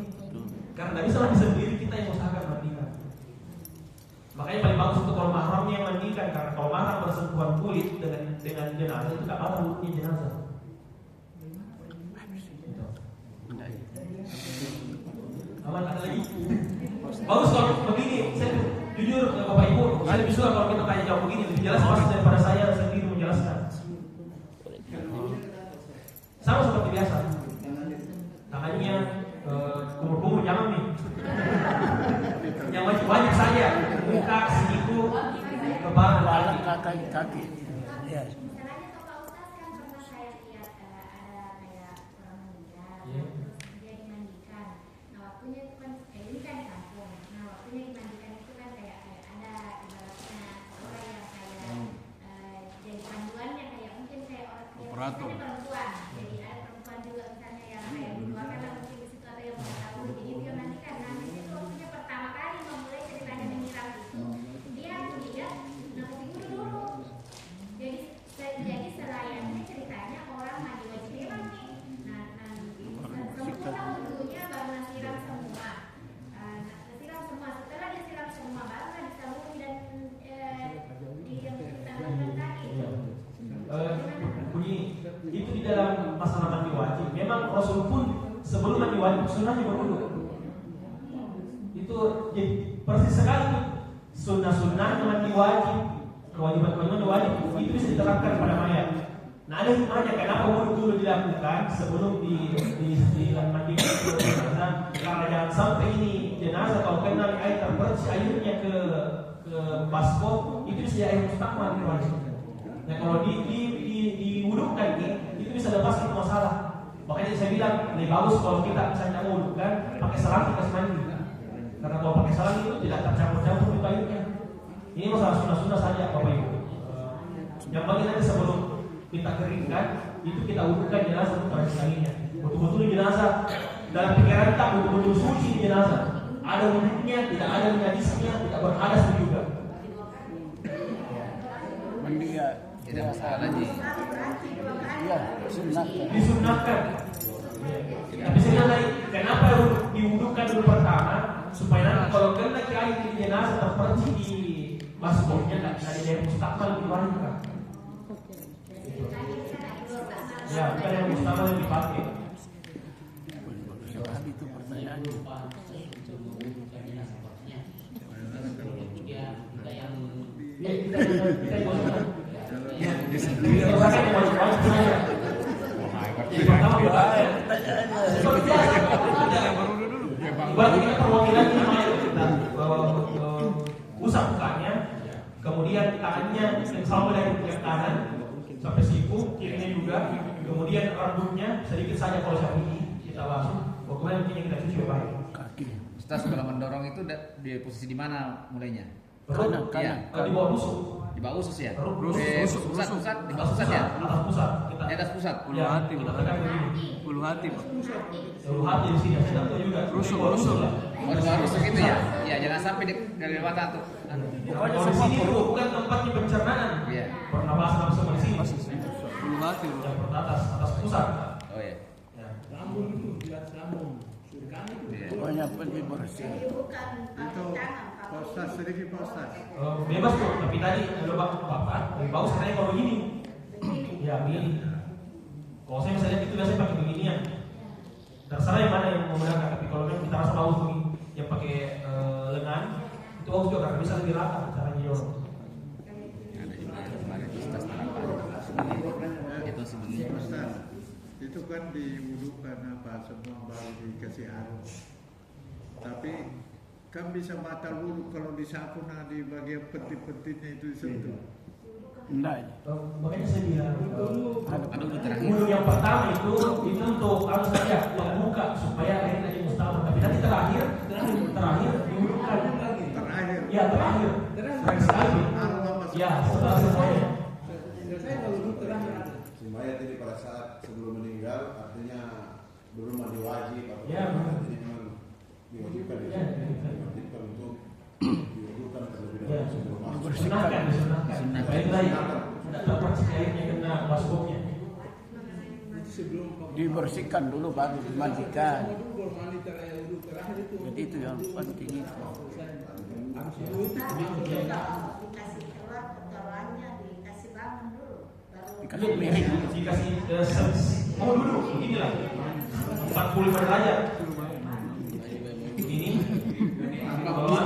Karena tidak bisa mandi sendiri, kita yang usahakan mandikan. Makanya paling bagus untuk kalau mahramnya yang mandikan, karena kalau mahram bersentuhan kulit dengan jenazah itu tidak batal wudhunya jenazah. Aman, ada lagi? Bagus kalau begini, saya jujur Bapak Ibu, saya lebih suka kalau kita tanya jawab begini, lebih jelas pasti daripada saya sendiri menjelaskan. Sama seperti biasa. Tangannya kumur-kumur jangan nih. Yang wajib saja, muka, siku, kepala, kaki. Ya. Operator. Jadi ada perempuan juga misalnya yang kayak dua karena mungkin di situ ada yang tahu, jadi dia mandikan. Nah di situ waktunya pertama kali memulai ceritanya menyiram itu, dia lihat nafsu dulu. Jadi selayaknya ceritanya orang mandi wajib memang nih. Nah sempurna wudhunya baru nasiram semua. Nasiram semua. Setelah disiram semua baru disaluri dan di yang kita lakukan tadi. Bunyi itu di dalam masalah mandi wajib. Memang Rasul pun sebelum mandi wajib sunnahnya berwudu. Itu persis sekali tuh sunnah mandi wajib, kewajiban mandi wajib itu bisa diterapkan pada mayat. Nah ada hikmahnya kenapa wudu dulu dilakukan sebelum dimandikan ke jenazah, karena jangan sampai ini jenazah kalau kena air terbersih airnya ke baskom itu bisa air mustakmal wajib. Nah kalau diwudukan itu bisa lepas itu masalah. Makanya saya bilang lebih bagus kalau kita misalnya wudukan pakai selang kita mandi. Karena kalau pakai selang itu tidak tercampur-campur di airnya. Ini masalah sunnah-sunnah saja Bapak Ibu. Yang penting nanti sebelum kita keringkan itu kita wudukan jenazah untuk sekalinya. Betul-betul jenazah dalam pikiran kita betul-betul suci jenazah. Ada wudhunya, tidak ada najisnya, tidak berhadas juga. Mandi ya. Tidak masalah lagi. Iya, Disunnahkan. Tapi sebenarnya kenapa diwudukan dulu pertama supaya nanti kalau kena air di jenazah terpercik di baskomnya tidak ada yang mustakmal diwarnai. Ya, bukan yang mustakmal yang dipakai. Itu pertanyaan. Berarti kita perwakilan kita usap mukanya, kemudian tangannya sama dari yang kanan sampai siku, kirinya juga, kemudian rambutnya sedikit saja kalau Syafi'i kita basuh, kemudian kita cuci baik. Ustaz kalau mendorong itu di posisi di mana mulainya? Kanan. Di bawah busuk. Di bawah usus ya? Pusat, di bawah pusat ya? Atas pusat. Di atas pusat. Ulu hati, ulu hati. Ulu hati di sini. Saya tahu juga. Rusuk. Oh, di bawah rusuk itu ya? Iya, jangan sampai dari mata tuh. Pokoknya di sini itu bukan tempatnya pencernaan. Iya. Pernapasan langsung di sini. Ulu hati. Yang atas pusat. Oh iya. Lambung itu, jelas lambung. Surganya itu. Pokoknya lebih bersih. Bukan pakai tangan. Postas sedikit postas. Bebas tuh, tapi tadi ada bapak lebih bagus katanya kalau begini. Ya begini. Kalau saya misalnya itu biasanya pakai beginian. Terserah yang mana yang membenarkan, tapi kalau memang kita rasa bagus begini, yang pakai lengan itu bagus juga karena bisa lebih rata caranya jorong. Ada juga yang kemarin postas terapan. Itu sebegini. Postas. Itu kan diwudukan apa semua baru dikasih air. Tapi kan bisa batal wudhu kalau disapu di bagian penting-pentingnya itu disentuh. Enggak. Makanya saya bilang Ada wudhu terakhir. wudhu yang pertama itu untuk harus saja membuka supaya airnya jadi mustahil. Tapi nanti terakhir diwudhukan. Terakhir. Ya terakhir. Terakhir sekali. Ya setelah semuanya. Si mayat ini pada saat sebelum meninggal artinya belum mandi wajib atau Ya, benar. jadi memang diwajibkan Ya, diwajibkan untuk diwajibkan terlebih Ya, dahulu sebelum masuk. disunahkan. Baik lagi, tidak terpercik airnya kena baskomnya. Sebelum Dibersihkan dulu baru dimandikan. dulu baru mandi terakhir itu. Jadi itu yang penting itu. Habis itu Dikasih keluar kotorannya, dikasih bangun dulu. Baru Dikasih miring. Dikasih dulu, beginilah 45 derajat. Ini bawaan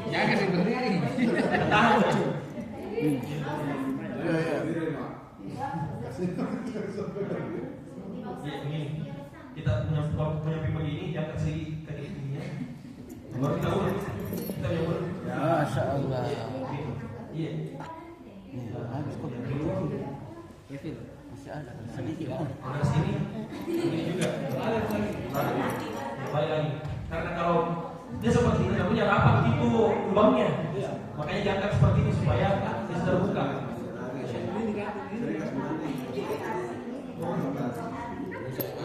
Jangan diberi. tahan. Ya, begini. Kita punya pipa ini yang kasih kayak gini ya. Baru kita urut. Kita yang urut. Masya Allah. Iya. Habis kok. Masih ada sedikit. Dari sini ini juga balik lagi. Karena kalau dia seperti ini namanya rapat gitu lubangnya. Makanya diangkat seperti ini supaya dia terbuka.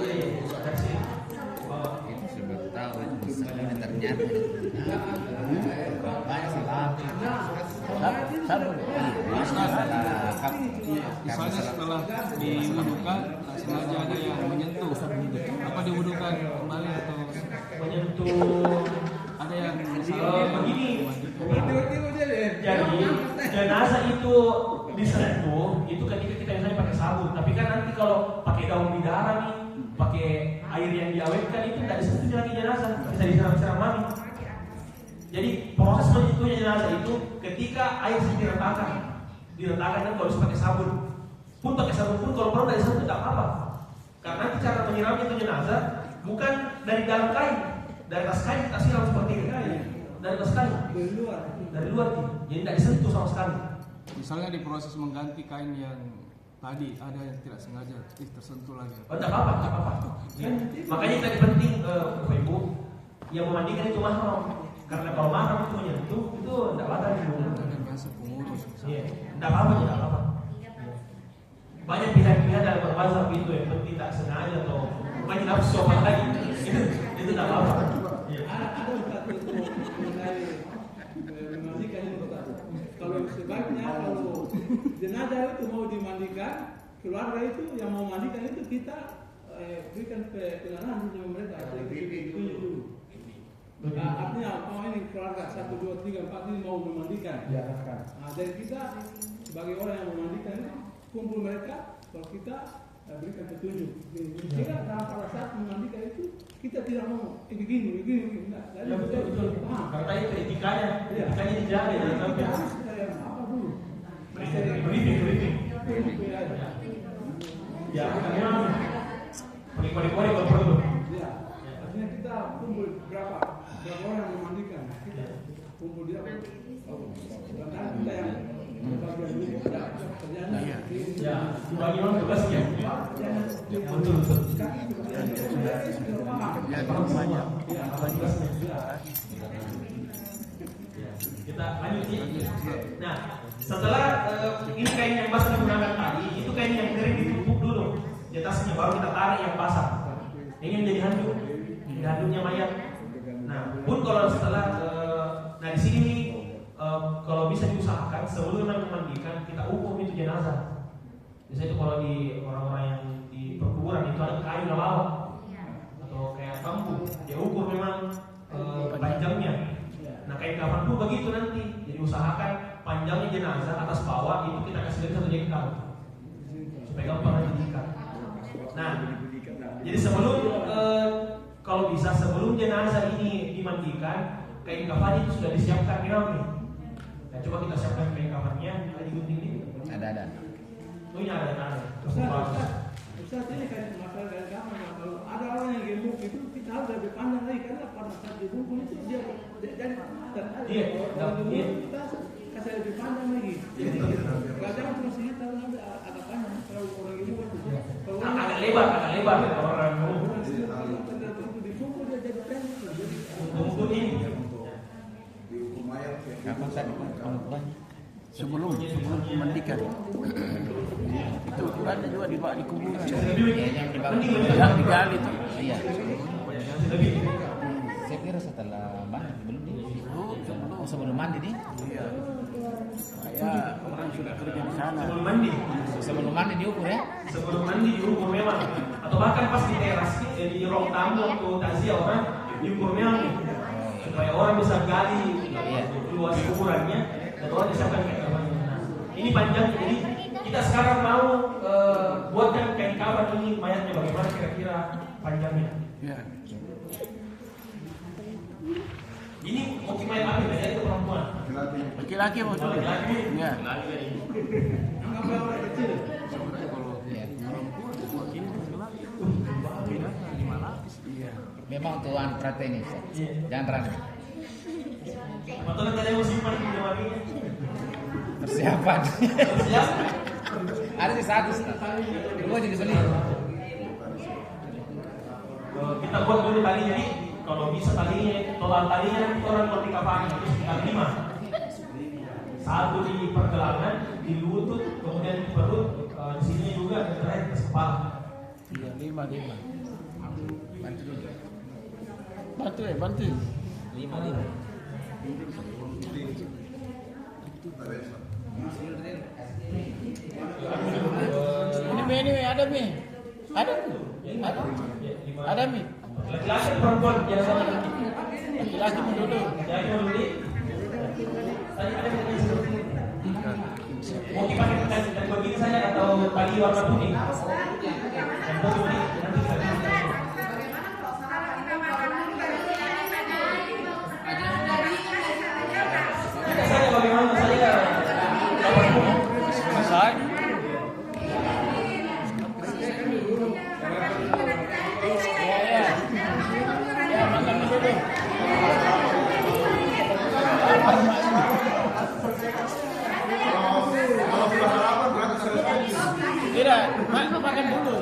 Iya, dari sini. Itu sudah tahu itu misalnya ternyata banyak salah. Sabun. Misalnya setelah diwudukan, tak sengaja ada yang menyentuh, apa diwudukan kembali atau Menyentuh ada yang begini. Jadi jenazah itu disentuh itu ketika kita misalnya pakai sabun, tapi kan nanti kalau pakai daun bidara nih, pakai air yang diawetkan itu tidak disentuh lagi jenazah, bisa disiram-siram mani. Jadi proses menyentuhnya jenazah itu ketika air sedang direntakan kan kalau bisa pakai sabun. Pun pakai sabun pun kalau perlu dari sabun tidak apa-apa. Karena nanti cara menyiramnya itu jenazah bukan dari dalam kain, dari atas kain kita siram seperti ini, dari atas kain, dari luar nih. Jadi tidak disentuh sama sekali. misalnya di proses mengganti kain yang tadi ada yang tidak sengaja tersentuh lagi? Oh, tidak apa-apa, tidak apa-apa. Ya. Makanya tadi penting, Bapak Ibu, yang memandikan itu mahram. Karena kalau mahram itu menyentuh, itu tidak batal dulu. Ada biasa pengurus. Iya, tidak apa-apa, tidak apa-apa. Banyak pihak-pihak dalam bermazhab itu yang penting tak sengaja atau bukannya nafsu apa lagi. Itu tidak apa-apa. Iya. Ada satu mengenai memandikan itu Pak. Kalau sebaiknya kalau jenazah itu mau dimandikan, keluarga itu yang mau mandikan itu kita berikan pengenalan sama mereka. Dulu. Artinya ini keluarga 1, 2, 3, 4 ini mau memandikan. Nah, dan kita sebagai orang yang memandikan itu kumpul mereka, kalau kita berikan petunjuk. Jika dalam pada saat memandikan itu kita tidak ngomong begini. Nah, Ya betul. Karena itu etikanya dijaga jangan sampai. apa dulu? Briefing. Ya, memang kode-kode kalau perlu. Ya, artinya kita kumpul berapa orang memandikan. Kita kumpul dia. Karena kita yang bagian ini ada kerjaan. Ya, bagi orang tugasnya. Betul. Kita lanjut ya. Nah, setelah ini kain yang basah digunakan tadi, itu kain yang kering ditumpuk dulu di atasnya, baru kita tarik yang basah. Ini menjadi handuk, handuknya mayat. Nah, pun kalau setelah, nah di sini kalau bisa diusahakan sebelum memandikan kita ukur itu jenazah. Biasanya itu kalau di orang-orang yang di perkuburan itu ada kayu lawak atau kayak bambu, dia ukur memang panjangnya. Nah kain kafan pun begitu nanti, jadi usahakan panjangnya jenazah atas bawah itu kita kasih dari 1 jengkal supaya gampang nanti diikat. Nah, jadi sebelum kalau bisa sebelum jenazah ini dimandikan, kain kafan itu sudah disiapkan memang nih. Nah coba kita siapkan kain kafannya, ada digunting ini. Ada. Oh ini ada. Ustaz ini kayak masalah dari kamu. Kalau ada orang yang gemuk itu kita harus lebih pandang lagi karena pada saat dibungkus itu dia jadi Iya. Kalau gemuk kita kasih lebih pandang lagi. Jadi jangan cuma sini tahu nanti agak pandang. Kalau orang gemuk itu agak lebar orang gemuk. Dibungkus dia jadi pendek. Untuk ini. Dihukum mayat. Kapan tadi perempuan? sebelum memandikan. Itu ukurannya juga dibawa di kuburan. Yang digali itu. Iya. Saya kira setelah mandi belum nih. Sebelum mandi nih. Iya. Ya, orang sudah kerja di sana. Sebelum mandi diukur ya? Sebelum mandi diukur memang. Atau bahkan pas di teras di ruang tamu waktu takziah orang diukur memang nih. Supaya orang bisa gali luas ukurannya dan orang disiapkan kayak kabarnya. Nah, ini panjang, jadi kita sekarang mau buatkan kain kabar ini mayatnya bagaimana kira-kira panjangnya. Ya. Ini mau mayat apa? Jadi itu perempuan. Laki-laki maksudnya. Laki-laki. Ya. Memang tuan ini, jangan terang. Betul tadi mau simpan di jawabnya. Persiapan. Ada di satu. Gua jadi beli. Kita buat dulu tali, jadi kalau bisa talinya, total talinya orang kalau dikapani itu sekitar 5. Satu di pergelangan, di lutut, kemudian di perut, di sini juga dan terakhir ke kepala. Iya, 5. Bantu. 5. Ini ada mi. Ada mi. Laki-laki perempuan jangan laki dulu. Laki dulu. Tadi ada yang seperti ini. Mau dipakai dan begini saja atau tali warna kuning? Dan begini nanti kita saja bagaimana saja. Selesai. Ya, makan dulu. Tidak, makan dulu.